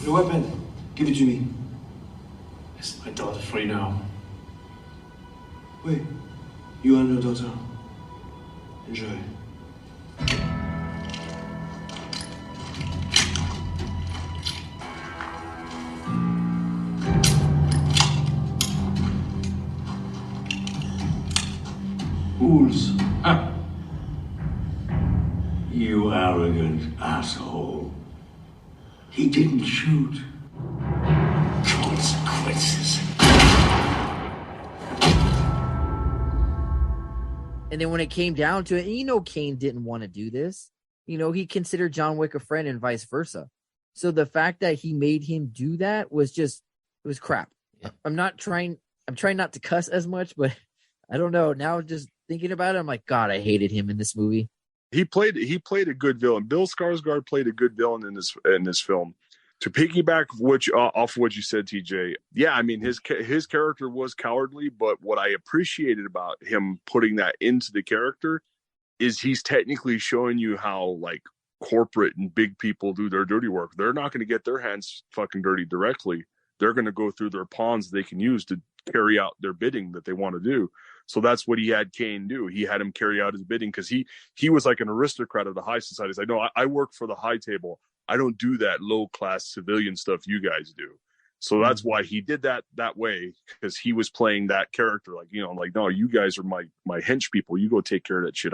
The weapon, give it to me. Is my daughter free now? Wait, you and your daughter. Enjoy. Fools. Huh. You arrogant asshole. He didn't shoot. Consequences. And then when it came down to it, Kane didn't want to do this. He considered John Wick a friend and vice versa. So the fact that he made him do that was it was crap. Yeah. I'm trying not to cuss as much, but I don't know. Now just thinking about it, I'm like, God, I hated him in this movie. He played a good villain. Bill Skarsgård played a good villain in this film. To piggyback off what you said, TJ, yeah, I mean his character was cowardly, but what I appreciated about him putting that into the character is he's technically showing you how corporate and big people do their dirty work. They're not going to get their hands fucking dirty directly. They're going to go through their pawns they can use to carry out their bidding that they want to do. So that's what he had Kane do. He had him carry out his bidding because he was like an aristocrat of the high society. He's like, no, I work for the high table. I don't do that low class civilian stuff you guys do. So that's why he did that way, because he was playing that character. No, you guys are my hench people. You go take care of that shit.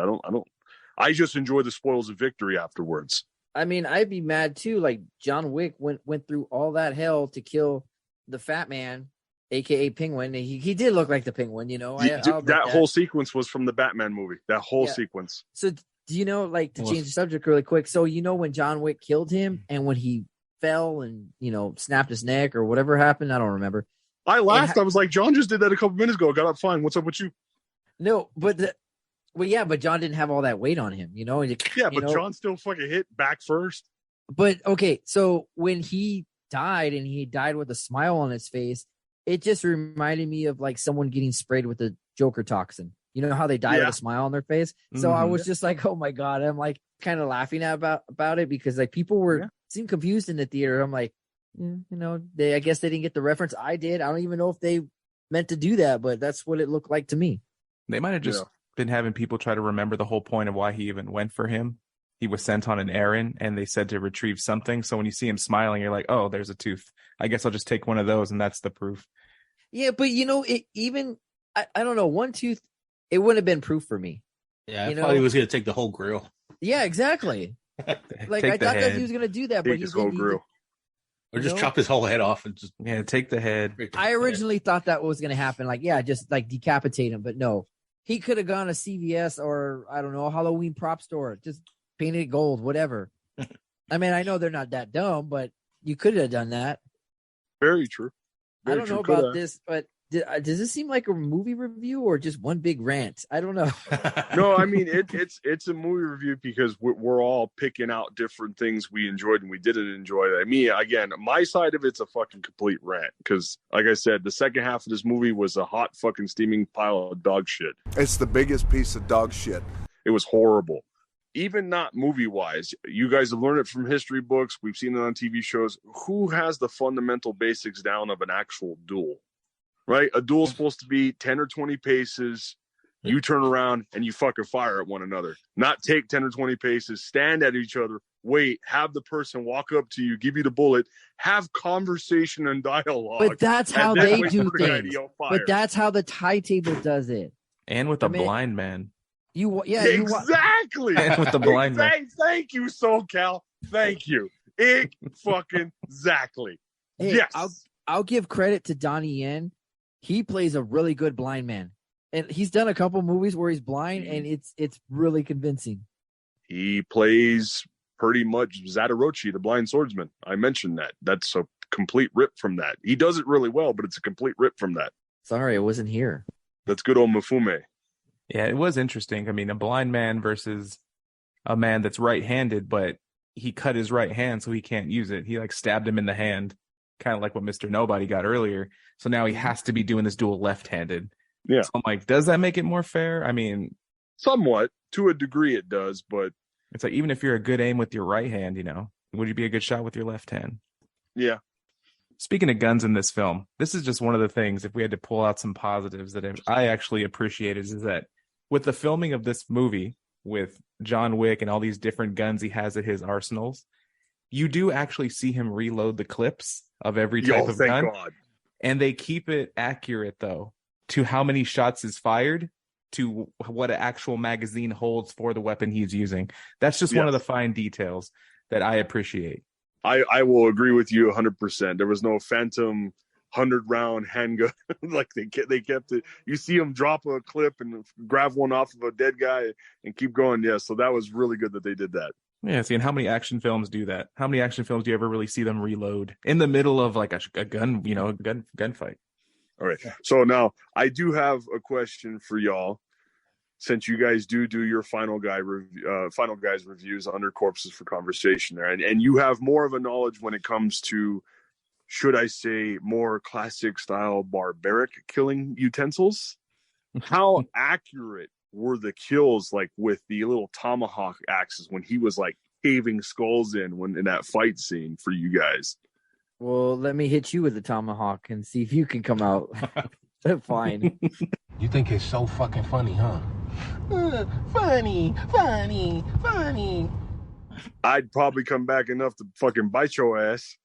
I just enjoy the spoils of victory afterwards. I mean, I'd be mad too. Like John Wick went through all that hell to kill the Fat Man, aka Penguin. He did look like the Penguin, you know. That whole sequence was from the Batman movie. That whole sequence. So do you know, like, to change the subject really quick? So you know when John Wick killed him and when he fell and snapped his neck or whatever happened, I don't remember. I laughed. I was like, John just did that a couple minutes ago. Got up fine. What's up with you? No, but but John didn't have all that weight on him, John still fucking hit back first. But okay, so when he died and he died with a smile on his face, it just reminded me of like someone getting sprayed with the Joker toxin. You know how they die with a smile on their face? So I was just like, oh my God. I'm like kind of laughing about it because like people seemed confused in the theater. I'm like, I guess they didn't get the reference. I did. I don't even know if they meant to do that, but that's what it looked like to me. They might have just been having people try to remember the whole point of why he even went for him. He was sent on an errand and they said to retrieve something. So when you see him smiling, you're like, oh, there's a tooth. I guess I'll just take one of those. And that's the proof. Yeah. But I don't know, one tooth, it wouldn't have been proof for me. Yeah. I thought he was going to take the whole grill. Yeah, exactly. Like I thought that he was going to do that, but his whole grill. Or just chop his whole head off and just take the head. I originally thought that was going to happen. Like, just like decapitate him. But no, he could have gone to CVS or I don't know, a Halloween prop store, just painted it gold, whatever. I mean, I know they're not that dumb, but you could have done that. Very true. I don't know about this, but does this seem like a movie review or just one big rant? I don't know. No, I mean it's a movie review because we're all picking out different things we enjoyed and we didn't enjoy. I mean, again, my side of it's a fucking complete rant because, like I said, the second half of this movie was a hot fucking steaming pile of dog shit. It's the biggest piece of dog shit. It was horrible. Even not movie-wise, you guys have learned it from history books. We've seen it on TV shows. Who has the fundamental basics down of an actual duel? Right? A duel's supposed to be 10 or 20 paces. You turn around and you fucking fire at one another. Not take 10 or 20 paces, stand at each other, wait, have the person walk up to you, give you the bullet, have conversation and dialogue. But that's how they do things. But that's how the tie table does it. And with a blind man. Exactly. And with the blind man. Thank you, SoCal. Thank you. Exactly. Hey, yes. I'll give credit to Donnie Yen. He plays a really good blind man. And he's done a couple movies where he's blind, and it's really convincing. He plays pretty much Zadarochi, the blind swordsman. I mentioned that. That's a complete rip from that. He does it really well, but it's a complete rip from that. Sorry, I wasn't here. That's good old Mifume. Yeah, it was interesting. I mean, a blind man versus a man that's right-handed, but he cut his right hand so he can't use it. He stabbed him in the hand, kind of like what Mr. Nobody got earlier. So now he has to be doing this duel left-handed. Yeah. So I'm like, does that make it more fair? I mean, somewhat. To a degree it does, but it's like, even if you're a good aim with your right hand, would you be a good shot with your left hand? Yeah. Speaking of guns in this film, this is just one of the things, if we had to pull out some positives that I actually appreciated, is that with the filming of this movie, with John Wick and all these different guns he has at his arsenals, you do actually see him reload the clips of every type of gun. God. And they keep it accurate, though, to how many shots is fired to what an actual magazine holds for the weapon he's using. That's just one of the fine details that I appreciate. I will agree with you 100%. There was no phantom 100-round handgun. Like they kept it. You see him drop a clip and grab one off of a dead guy and keep going. Yeah, so that was really good that they did that. Yeah, see, and how many action films do that? How many action films do you ever really see them reload in the middle of like a gun, gunfight? All right. So now I do have a question for y'all. Since you guys do your final guys reviews under Corpses for Conversation there, and you have more of a knowledge when it comes to, should I say, more classic style barbaric killing utensils, how accurate were the kills, like with the little tomahawk axes when he was like caving skulls in that fight scene for you guys? Well, let me hit you with the tomahawk and see if you can come out fine. You think it's so fucking funny, huh? Funny. I'd probably come back enough to fucking bite your ass.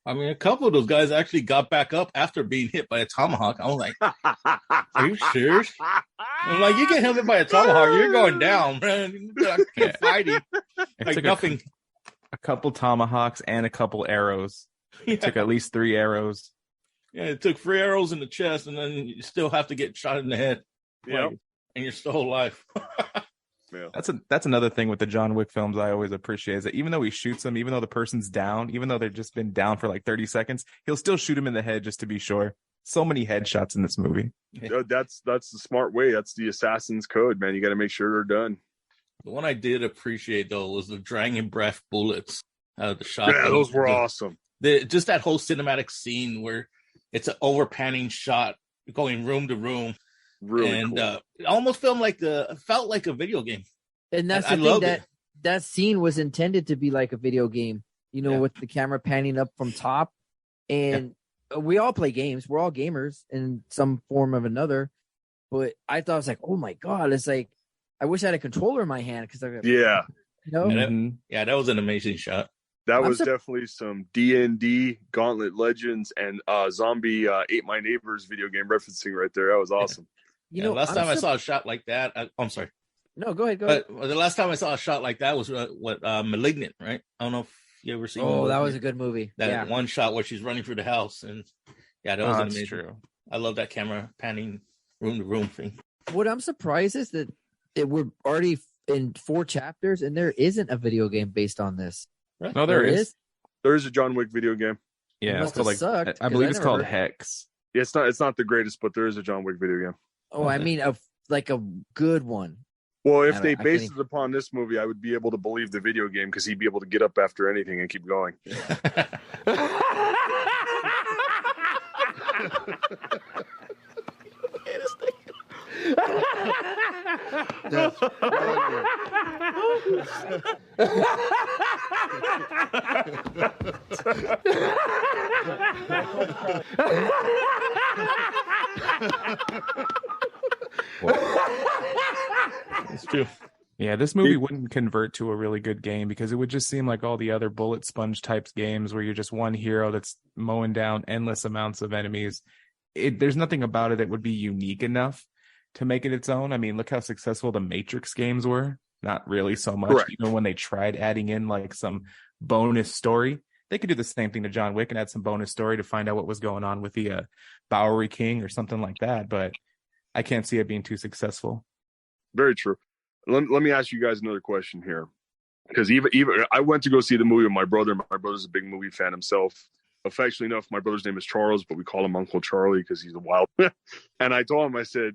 I mean, a couple of those guys actually got back up after being hit by a tomahawk. I was like, are you serious? I'm like, you get hit by a tomahawk, you're going down, man. Keep fighting. Like nothing. a couple tomahawks and a couple arrows. It took at least 3 arrows. Yeah, it took 3 arrows in the chest, and then you still have to get shot in the head. Yep. And you're still alive. Yeah. That's another thing with the John Wick films I always appreciate is that even though he shoots them, even though the person's down, even though they've just been down for like 30 seconds, he'll still shoot him in the head just to be sure. So many headshots in this movie. That's the smart way. That's the assassin's code, man. You got to make sure they're done. The one I did appreciate though was the dragon breath bullets out of the shotgun. Yeah, those were awesome. Just that whole cinematic scene where it's an over panning shot going room to room. Really cool. It almost felt like a video game. And that's the thing, that scene was intended to be like a video game, with the camera panning up from top. And we all play games. We're all gamers in some form of another. But I thought, I was like, oh my God, it's like, I wish I had a controller in my hand. Yeah. That was an amazing shot. That was definitely some D&D, Gauntlet Legends, and Zombie Ate My Neighbors video game referencing right there. That was awesome. Last time I saw a shot like that, I'm sorry. No, go ahead. The last time I saw a shot like that was Malignant, right? I don't know if you ever seen. Oh, that was a good movie. That one shot where she's running through the house, and that was amazing. True. I love that camera panning room to room thing. What I'm surprised is that we're already in 4 chapters, and there isn't a video game based on this. Right? No, there is. There is a John Wick video game. Yeah, it's called, I believe it's called Hex. Yeah, it's not the greatest, but there is a John Wick video game. Oh, I mean, a good one. Well, if they based it upon this movie, I would be able to believe the video game because he'd be able to get up after anything and keep going. That's It's true. Yeah, this movie wouldn't convert to a really good game because it would just seem like all the other bullet sponge types games where you're just one hero that's mowing down endless amounts of enemies. There's nothing about it that would be unique enough to make it its own. I mean, look how successful the Matrix games were. Not really so much. Correct. Even when they tried adding in like some bonus story, they could do the same thing to John Wick and add some bonus story to find out what was going on with the Bowery King or something like that. But I can't see it being too successful. Very true. Let me ask you guys another question here, because even I went to go see the movie with my brother. My brother's a big movie fan himself. Affectionately enough, my brother's name is Charles, but we call him Uncle Charlie because he's a wild. And I told him, I said,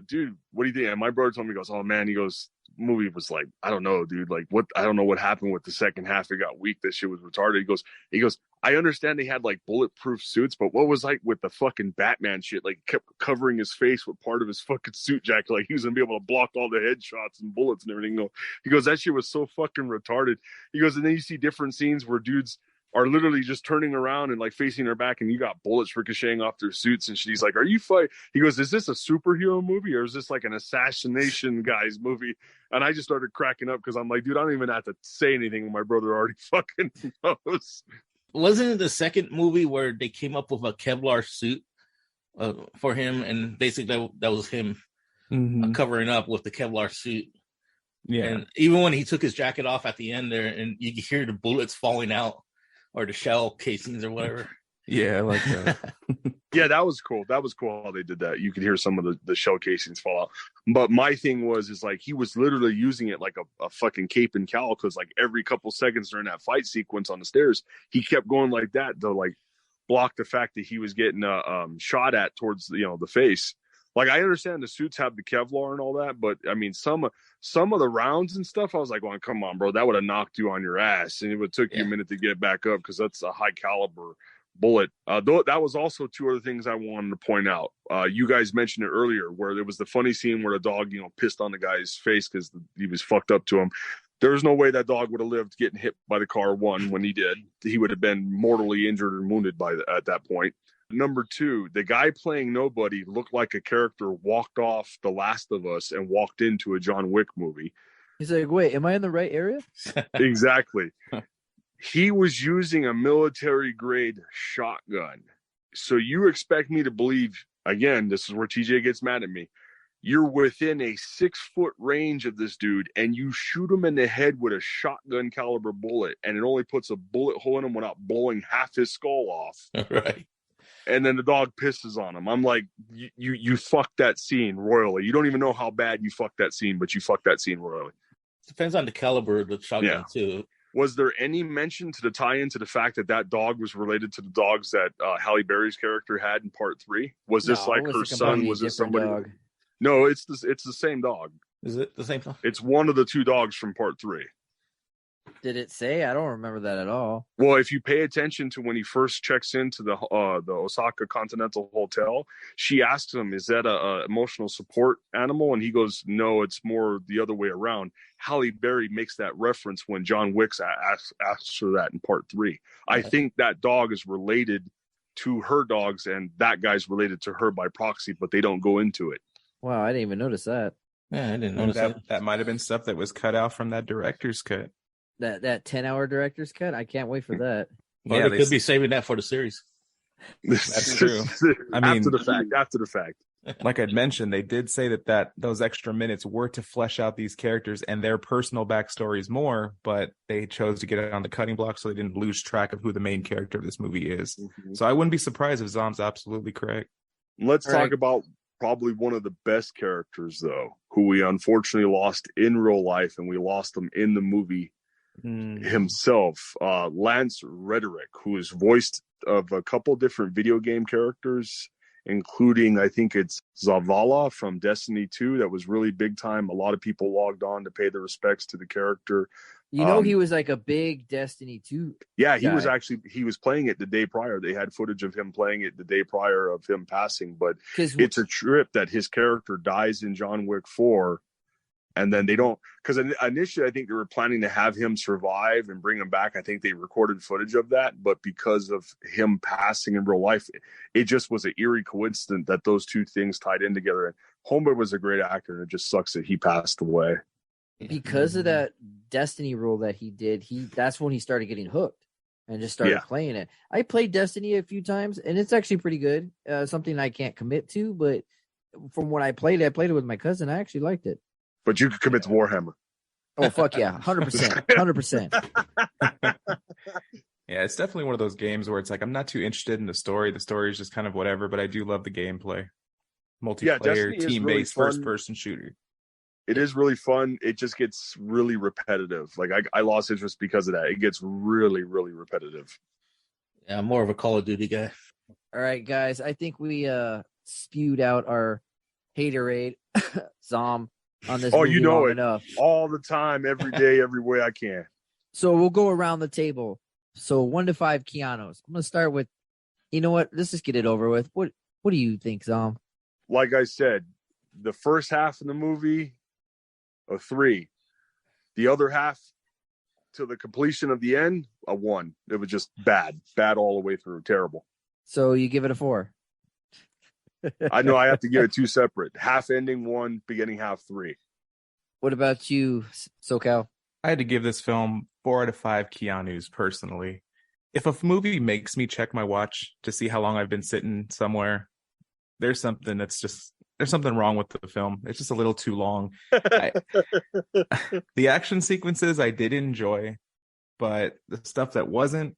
dude, what do you think? And my brother told me, he goes, oh man, he goes, movie was like, I don't know, dude, like what, I don't know what happened with the second half. It got weak. That shit was retarded. He goes, I understand they had like bulletproof suits, but what was like with the fucking Batman shit? Like kept covering his face with part of his fucking suit jacket. Like he was gonna be able to block all the headshots and bullets and everything. He goes, that shit was so fucking retarded. He goes, and then you see different scenes where dudes are literally just turning around and like facing their back, and you got bullets ricocheting off their suits and shit. He's like, are you fight? He goes, is this a superhero movie or is this like an assassination guy's movie? And I just started cracking up because I'm like, dude, I don't even have to say anything. My brother already fucking knows. Wasn't it the second movie where they came up with a Kevlar suit for him, and basically that was him covering up with the Kevlar suit? Yeah. And even when he took his jacket off at the end there, and you could hear the bullets falling out, or the shell casings or whatever. Yeah, I like that. Yeah, that was cool. That was cool how they did that. You could hear some of the shell casings fall out. But my thing is like he was literally using it like a fucking cape and cowl, because like every couple seconds during that fight sequence on the stairs, he kept going like that to like block the fact that he was getting shot at towards the face. Like I understand the suits have the Kevlar and all that, but I mean some of the rounds and stuff, I was like, well, come on, bro, that would have knocked you on your ass, and it would took you a minute to get back up because that's a high caliber bullet. Though that was also 2 other things I wanted to point out. You guys mentioned it earlier, where there was the funny scene where the dog, pissed on the guy's face because he was fucked up to him. There's no way that dog would have lived getting hit by the car. One, when he did, he would have been mortally injured or wounded at that point. Number 2, the guy playing Nobody looked like a character walked off The Last of Us and walked into a John Wick movie. He's like, wait, am I in the right area? Exactly. He was using a military grade shotgun. So you expect me to believe, again, this is where TJ gets mad at me. you're within a 6-foot range of this dude, and you shoot him in the head with a shotgun caliber bullet, and it only puts a bullet hole in him without blowing half his skull off. Right. And then the dog pisses on him. I'm like, you fucked that scene royally. You don't even know how bad you fucked that scene, but you fucked that scene royally. Depends on the caliber of the shotgun too. Was there any mention to the tie-in to the fact that that dog was related to the dogs that Halle Berry's character had in part 3? Was this like her son? Was this somebody? Dog. No, it's the same dog. Is it the same dog? It's one of the 2 dogs from part 3. Did it say? I don't remember that at all. Well, if you pay attention to when he first checks into the Osaka Continental Hotel, she asks him, "Is that a emotional support animal?" And he goes, "No, it's more the other way around." Halle Berry makes that reference when John Wick asks for that in part 3. I think that dog is related to her dogs, and that guy's related to her by proxy, but they don't go into it. Wow, I didn't even notice that. Yeah, I didn't notice that. That might have been stuff that was cut out from that director's cut. That 10-hour director's cut. I can't wait for that. Well, yeah, they could be saving that for the series. That's true. I mean, after the fact. Like I'd mentioned, they did say that those extra minutes were to flesh out these characters and their personal backstories more, but they chose to get it on the cutting block so they didn't lose track of who the main character of this movie is. Mm-hmm. So I wouldn't be surprised if Zom's absolutely correct. Let's talk about probably one of the best characters, though, who we unfortunately lost in real life, and we lost him in the movie himself, Lance Reddick, who is voiced of a couple different video game characters, including, I think it's Zavala from Destiny 2. That was really big time. A lot of people logged on to pay their respects to the character. You know, he was like a big Destiny 2 Yeah, guy. he was playing it the day prior. They had footage of him playing it the day prior of him passing, but it's a trip that his character dies in John Wick 4. And then they don't, because initially I think they were planning to have him survive and bring him back. I think they recorded footage of that, but because of him passing in real life, it just was an eerie coincidence that those two things tied in together. And Homeboy was a great actor, and it just sucks that he passed away. Because of that Destiny role that he did, that's when he started getting hooked and just started playing it. I played Destiny a few times, and it's actually pretty good. Something I can't commit to, but from when I played it with my cousin. I actually liked it. But you could commit to Warhammer. Oh, fuck yeah. 100%. 100%. Yeah, it's definitely one of those games where it's like, I'm not too interested in the story. The story is just kind of whatever, but I do love the gameplay. Multiplayer, team-based, first-person shooter. It is really fun. It just gets really repetitive. Like, I lost interest because of that. It gets really, really repetitive. Yeah, I'm more of a Call of Duty guy. All right, guys. I think we spewed out our haterade, Zom, on this movie long enough. All the time, every day, every way I can. So we'll go around the table. So 1 to 5 Keanu's. I'm going to start with, you know what? Let's just get it over with. What do you think, Zom? Like I said, the first half of the movie, a 3. The other half, to the completion of the end, a 1. It was just bad all the way through. Terrible. So you give it a 4. I know I have to give it 2 separate. Half ending 1, beginning half 3. What about you, SoCal? I had to give this film 4 out of 5 Keanu's personally. If a movie makes me check my watch to see how long I've been sitting somewhere, there's something wrong with the film. It's just a little too long. The action sequences I did enjoy, but the stuff that wasn't,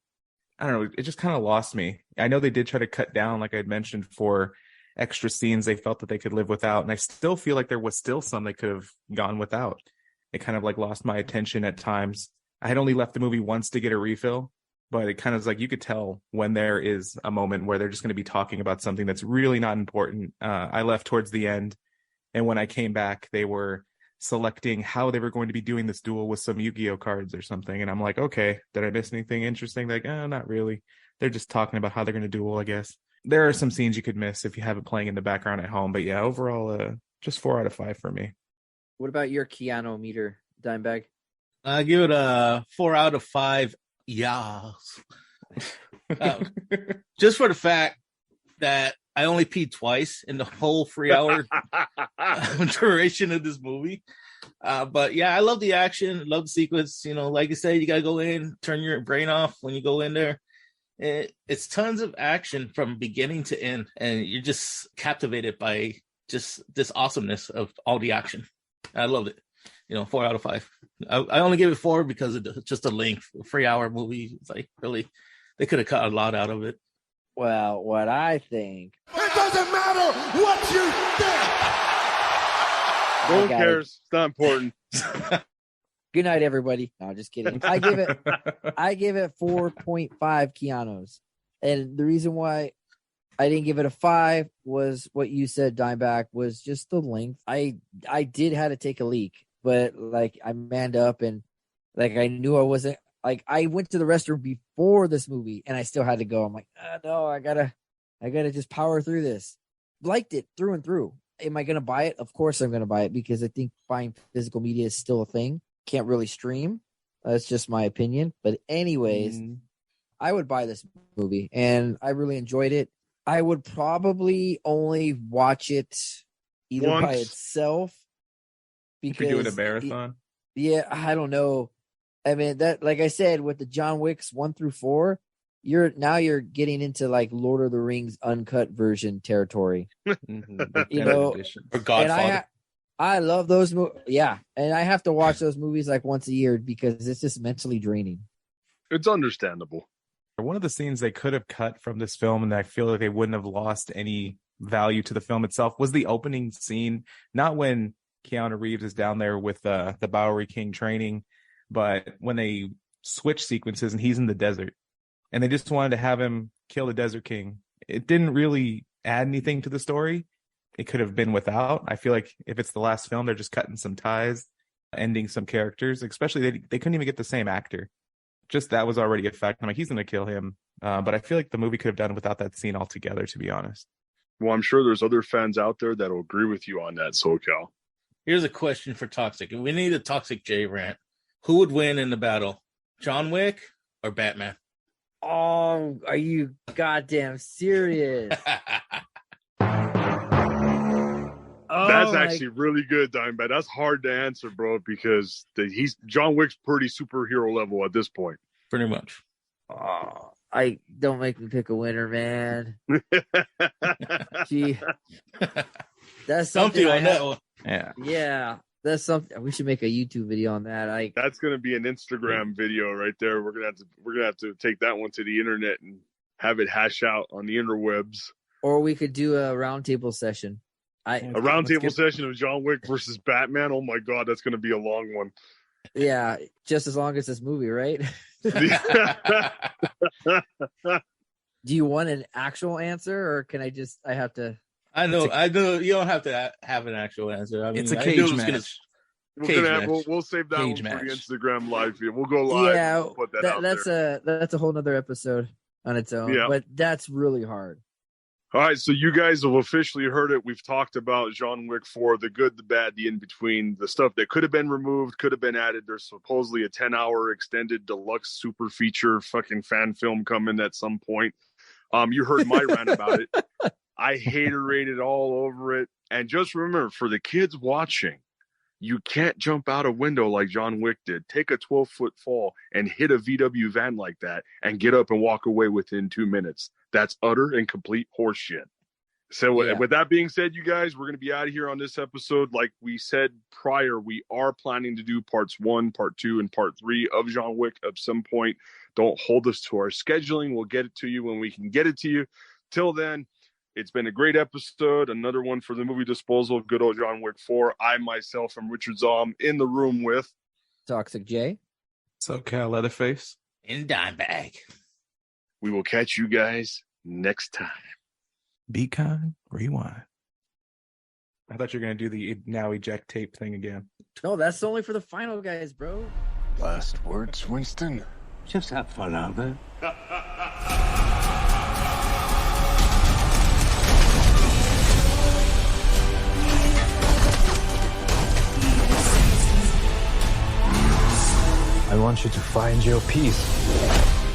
I don't know, it just kind of lost me. I know they did try to cut down, like I'd mentioned, for extra scenes they felt that they could live without, and I still feel like there was still some they could have gone without. It kind of like lost my attention at times. I had only left the movie once to get a refill, but it kind of was like you could tell when there is a moment where they're just going to be talking about something that's really not important. I left towards the end, and when I came back, they were selecting how they were going to be doing this duel with some Yu-Gi-Oh cards or something, and I'm like, okay, did I miss anything interesting? Like, not really. They're just talking about how they're going to duel, I guess. There are some scenes you could miss if you have it playing in the background at home, but yeah, overall, just 4 out of 5 for me. What about your Keanu meter, Dimebag? I give it a 4 out of 5. Yes. Just for the fact that I only peed twice in the whole 3-hour duration of this movie. But yeah, I love the action, love the sequence. You know, like I said, you got to go in, turn your brain off when you go in there. It's tons of action from beginning to end, and you're just captivated by just this awesomeness of all the action. I loved it. 4 out of 5. I only gave it 4 because of just the length. A 3-hour movie. It's like, really, they could have cut a lot out of it. Well, what I think. It doesn't matter what you think. Who cares? It's not important. Good night, everybody. No, just kidding. I give it 4.5 Keanu's. And the reason why I didn't give it a 5 was what you said, Dimeback, was just the length. I did have to take a leak, but like I manned up and like I knew I wasn't like I went to the restroom before this movie and I still had to go. I'm like, no, I gotta just power through this. Liked it through and through. Am I gonna buy it? Of course I'm gonna buy it because I think buying physical media is still a thing. Can't really stream. That's just my opinion. But anyways, I would buy this movie and I really enjoyed it. I would probably only watch it either by itself. Because if you're doing a marathon? Yeah, I don't know. I mean, that, like I said, with the John Wicks 1 through 4, you're getting into like Lord of the Rings uncut version territory. Or Godfather. And I love those movies. Yeah, and I have to watch those movies like once a year because it's just mentally draining. It's understandable. One of the scenes they could have cut from this film, and I feel like they wouldn't have lost any value to the film itself, was the opening scene. Not when Keanu Reeves is down there with the Bowery King training, but when they switch sequences and he's in the desert. And they just wanted to have him kill the Desert King. It didn't really add anything to the story. It could have been without. I feel like if it's the last film, they're just cutting some ties, ending some characters, especially they couldn't even get the same actor. Just that was already a fact. I'm like, he's going to kill him. But I feel like the movie could have done without that scene altogether, to be honest. Well, I'm sure there's other fans out there that will agree with you on that, SoCal. Here's a question for Toxic. We need a Toxic J rant. Who would win in the battle? John Wick or Batman? Oh, are you goddamn serious? That's actually really good, Dimeback. That's hard to answer, bro, because John Wick's pretty superhero level at this point. Pretty much. Oh, I don't make me pick a winner, man. Gee, that's something on that one. Yeah, that's something. We should make a YouTube video on that. That's gonna be an Instagram video right there. We're gonna have to take that one to the internet and have it hash out on the interwebs. Or we could do a roundtable session. A roundtable session of John Wick versus Batman. Oh my god, that's gonna be a long one. Yeah, just as long as this movie, right? Do you want an actual answer, or can I have to? I know. You don't have to have an actual answer. I mean, it's a cage match. We'll save that one for the Instagram live feed. We'll go live. Yeah, and put that out there. That's a whole nother episode on its own. Yeah. But that's really hard. All right, so you guys have officially heard it. We've talked about John Wick 4, the good, the bad, the in-between, the stuff that could have been removed, could have been added. There's supposedly a 10-hour extended deluxe super feature fucking fan film coming at some point. You heard my rant about it. I hated all over it. And just remember, for the kids watching, you can't jump out a window like John Wick did. Take a 12-foot fall and hit a VW van like that and get up and walk away within 2 minutes. That's utter and complete horseshit. So with that being said, you guys, we're going to be out of here on this episode. Like we said prior, we are planning to do parts 1, part 2, and part 3 of John Wick at some point. Don't hold us to our scheduling. We'll get it to you when we can get it to you. Till then, it's been a great episode. Another one for the movie disposal of good old John Wick 4. I myself am Richard Zom in the room with Toxic J. SoCal Leatherface. In Dimebag. We will catch you guys next time. Be kind, rewind. I thought you were going to do the now eject tape thing again. No, that's only for the final guys, bro. Last words, Winston. Just have fun out there. I want you to find your peace.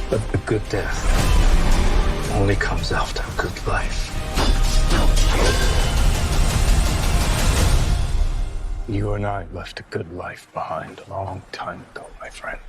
But the good death only comes after a good life. You and I left a good life behind a long time ago, my friend.